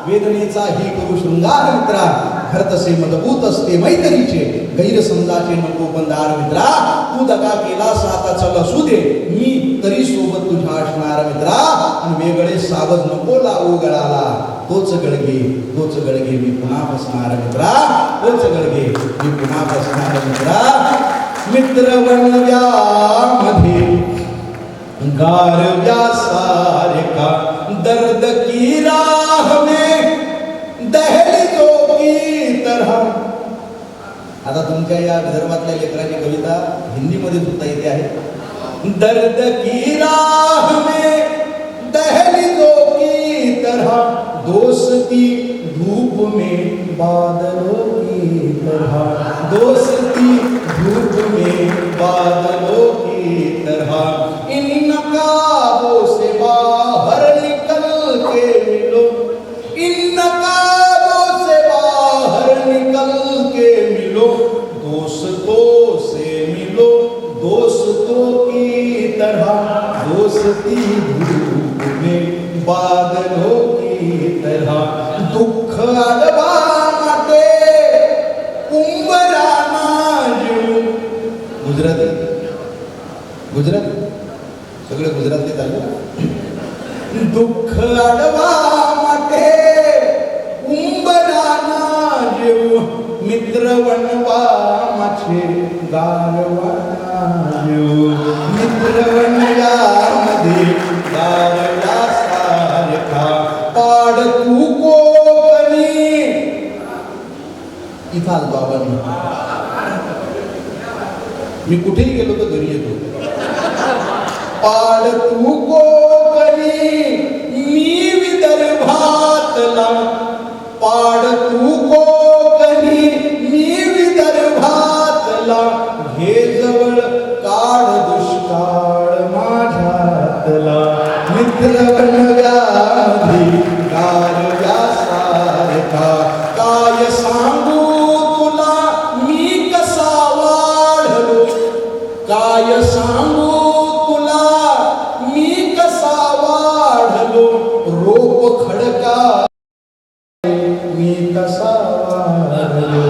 वेदनेचाही करू शृंगार मित्रा. घर तसे मजबूत असते मैत्रीचे, गैरसमजाचे नको बंधार मित्रा. तू दगा केलास आता चल असू दे, मी तरी सोबत तुझ्या असणार मित्रा. आणि वेगळे सावध नको लावू गळाला, तोच गळगे मी पुन्हा बसणार मित्रा. तोच गळगे मी पुन्हा बसणार मित्रा. मित्र बनव्यामध्ये गारव्या सारखा, दर्द की राह में दहलीजों की तरह. आता तुमच्या या विदर्भातल्या लेकराची कविता हिंदीमध्ये सुद्धा येते आहे. दर्द की राह में दहलीजों की तरह, दोस्ती धूप में बादलों की तरह. दोस्ती धूप में बादलों की तरह. इन नकाबों से बाहर निकल के मिलो, इन नकाबों से बाहर निकल के मिलो. दोस्तों से मिलो दोस्तों की तरह. दोस्ती धूप में बादलों की तरह. दुःख आडवा माटे कुंभराना जीव. गुजराती सगळे गुजराती झाले. दुःख आडवा माटे कुंभराना जीव. मित्र वनवा माझे गारवाना जीव. मित्र वनव्यामध्ये गारवा सारखा, पाड तू कोकणी. इथं आलो बाबांनी. मी कुठेही गेलो तर घरी येतो. पाड तू कोकणी मी विदर्भातला. पाड तू कोकणी मी विदर्भातला. घे जवळ काळ दुष्काळ माझ्यातला. मित्र बनव्याधी गारव्या सारखा. काय सांगू तुला मी कसा वाढलो. काय सांगू तुला मी कसा वाढलो. रोप खडका मी कसा वाढलो.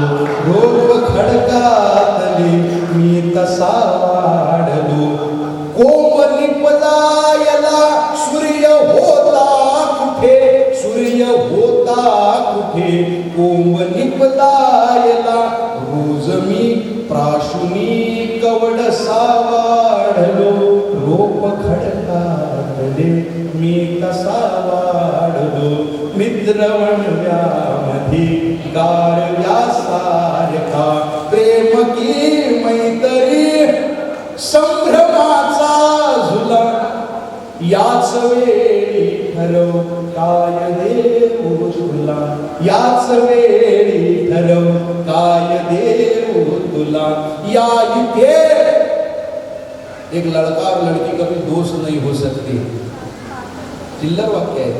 रोप खडकातले मी कसा वाढलो. कोंब निपजायला सूर्य हो कवड सावाढलो रोप खडकाडले मी कसा वाढलो मित्र वणव्यामध्ये गारव्यासारखा प्रेम की मैत्री संभ्रमाचा झुला याच वेळी ठरव काय देऊ तुला याच वेळी ठरव काय देऊ तुला या इथे एक लड़का और लड़की कभी दोस्त नहीं हो सकते चिल्लर वाक्य आहे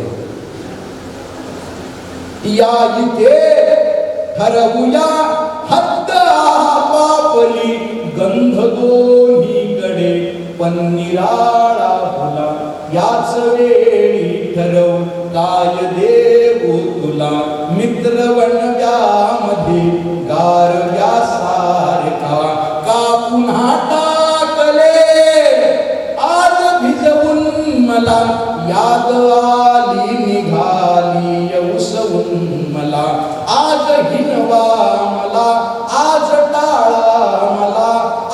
ते या इथे ठरवूया हद्द आपापली गंध दोन्हीकडे पण निराळा फुला याच वेळी ठरव काय देऊ तुला मित्र वणव्यामध्ये गारव्यासारखा का पुन्हा टाकले आज भिजवून मला याद आली निघाली उसवून मला आज हिनवा मला आज टाळा मला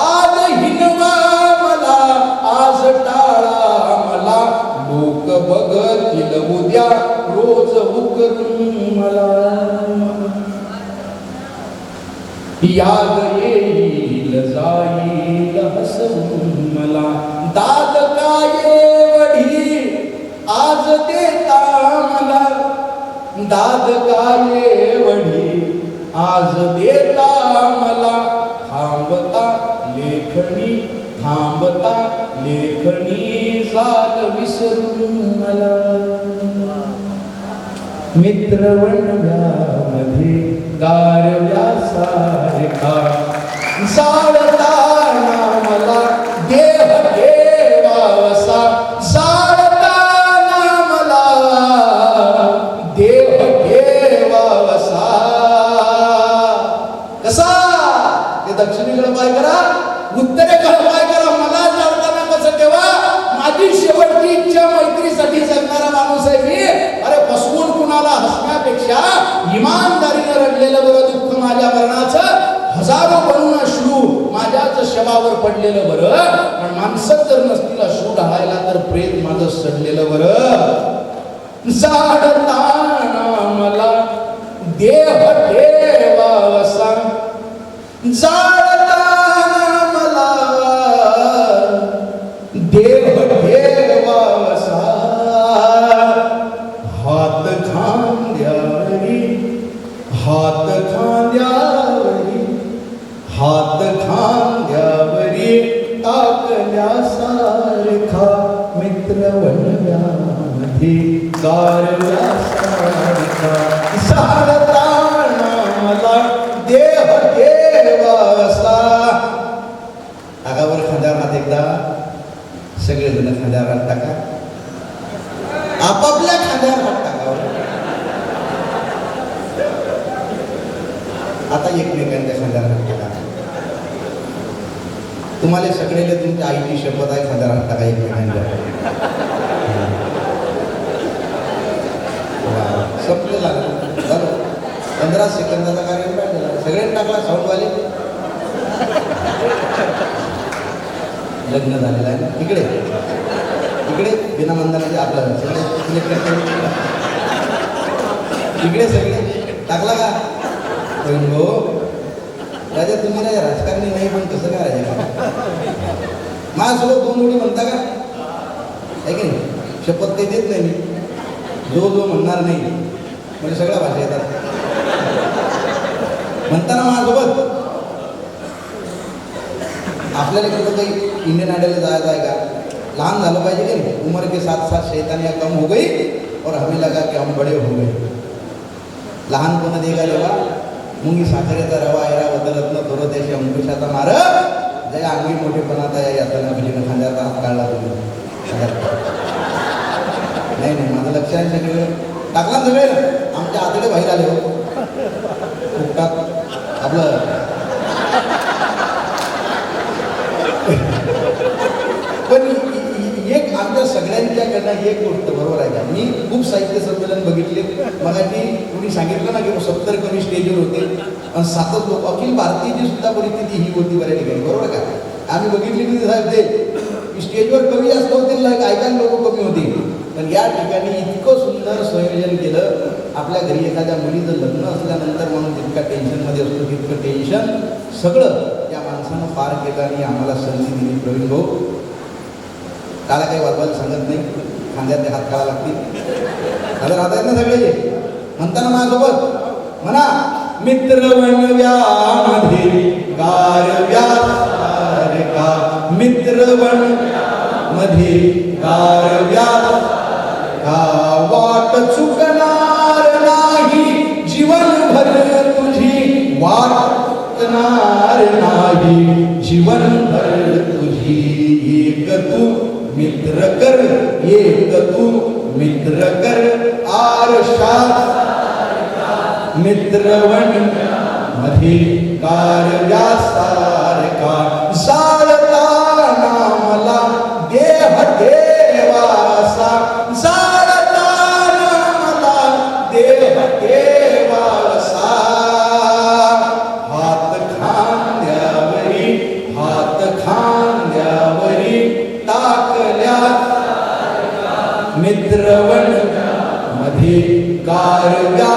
आज हिनवा मला आज टाळा मला लोक बघतील उद्या रोज उकरून मला याद येईल जाईल हसवून मला दाद काय वढी आज देता मला दाद काय वढी आज देता मला थांबता लेखणी जाल विसरून मला मित्र वणव्यामध्ये गारव्यासारखा जाळताना मला देह देवावसा जाळताना मला देह देवावसा कसा ते दक्षिणेकडे पाय करा उत्तरेकडे पाय करा मला जाळताना कसं तेव्हा माझी शेवटची इच्छा मैत्रीसाठी जगणारा माणूस आहे मी अरे फसवून कुणाला हसण्यापेक्षा इमानदारीने रडलेलं बरं दुःख माझ्या मरणाचं हजारो बनून अश्रू माझ्याच शवावर पडलेलं बरं पण माणसं जर नसतील अश्रू ढाळायला तर प्रेम माझं सडलेलं बरं जाडताना मला देह देवावसा जाडताना मला देह देवावसा हात खांद्यावरी टाकल्यासारखा मित्र वणव्यामध्ये गारव्यासारखा जाळताना मला देह देवावसा आगावर खांद्यावर हात एकदा सगळेजण खांद्यावर हात टाका आपापल्या खांद्यावर हात टाकावर आता एकमेकांच्या खांद्यावर हात टाका तुम्हाला सगळेले तुमच्या आईची शपथ आहे खांद्यावर हात टाका एकमेकांच्या संपलं झालं 15 सेकंदाचा कार्यक्रम झाला सगळे टाकला साऊंडवाले लग्न झालेलं आहे इकडे इकडे बिना मंदानाचे आपलं सगळे इकडे सगळे टाकला का हो राजा तुम्ही राजा राजकारणी नाही पण कसं काय राजा माझ्यासोबत 2 ओळी म्हणता का आहे की नाही शपथ ते देत नाही मी जो म्हणणार नाही म्हणजे सगळ्या भाषा येतात म्हणताना माझ्यासोबत आपल्याला कुठं काही इंडियन आयडलला जायचं आहे का लहान झालं पाहिजे की नाही उम्र के साथ साथ शैतानिया कम हो गई और हमें लगा कि हम बड़े हो गए लहानपण देगा देवा मुंगी साखरेचा रवा एरा बदलत न थोडं त्याशी अंकुशाचा मार जया अंगी मोठेपणाचा या यातना बिलीनं खांद्याचा हात काढला तुम्ही नाही माझं लक्ष आहे सगळे टाकला सगळे आमच्या आतडे बाहेर आले हो फुकटात आपलं पण एक आमच्या सगळ्यांच्याकडनं एक गोष्ट बरोबर आहे का मी खूप साहित्य संमेलन बघितले मगाशी कुणी सांगितलं ना की 70 कमी स्टेजवर होते आणि 7 लोक अखिल भारतीयची सुद्धा परिस्थिती ही होती बऱ्या ठिकाणी बरोबर का आम्ही बघितली की साहेब ते स्टेजवर कमी जास्त होतील ऐकायला लोक कमी होतील, पण या ठिकाणी इतकं सुंदर संयोजन केलं. आपल्या घरी एखाद्या मुलीचं लग्न असल्यानंतर म्हणून जितका टेन्शनमध्ये असतो तितकं टेन्शन सगळं या माणसानं पार केलं आणि आम्हाला संधी दिली. प्रवीण भाऊ त्याला काही वाजवायला सांगत नाही, खांद्यातले हात खायला लागतील. आता राहता येत ना सगळे म्हणताना माझ्यासोबत म्हणा, मित्र बनव्यामध्ये गारव्या सारखा, मित्र बनमध्ये गारव्या का, वाट चुकणार नाही जीवनभर तुझी, वाटणार नाही जीवनभर तुझी. एक तू मित्र कर, एक तू मित्र कर, आरशात मित्रवण मध्ये गारव्या सारखा, जाळताना मला देह देवासा, जाळताना मला देह देवासा. हात खांद्यावरी, हात खांद्यावरी टाकल्या मित्रवण मध्ये गारव्या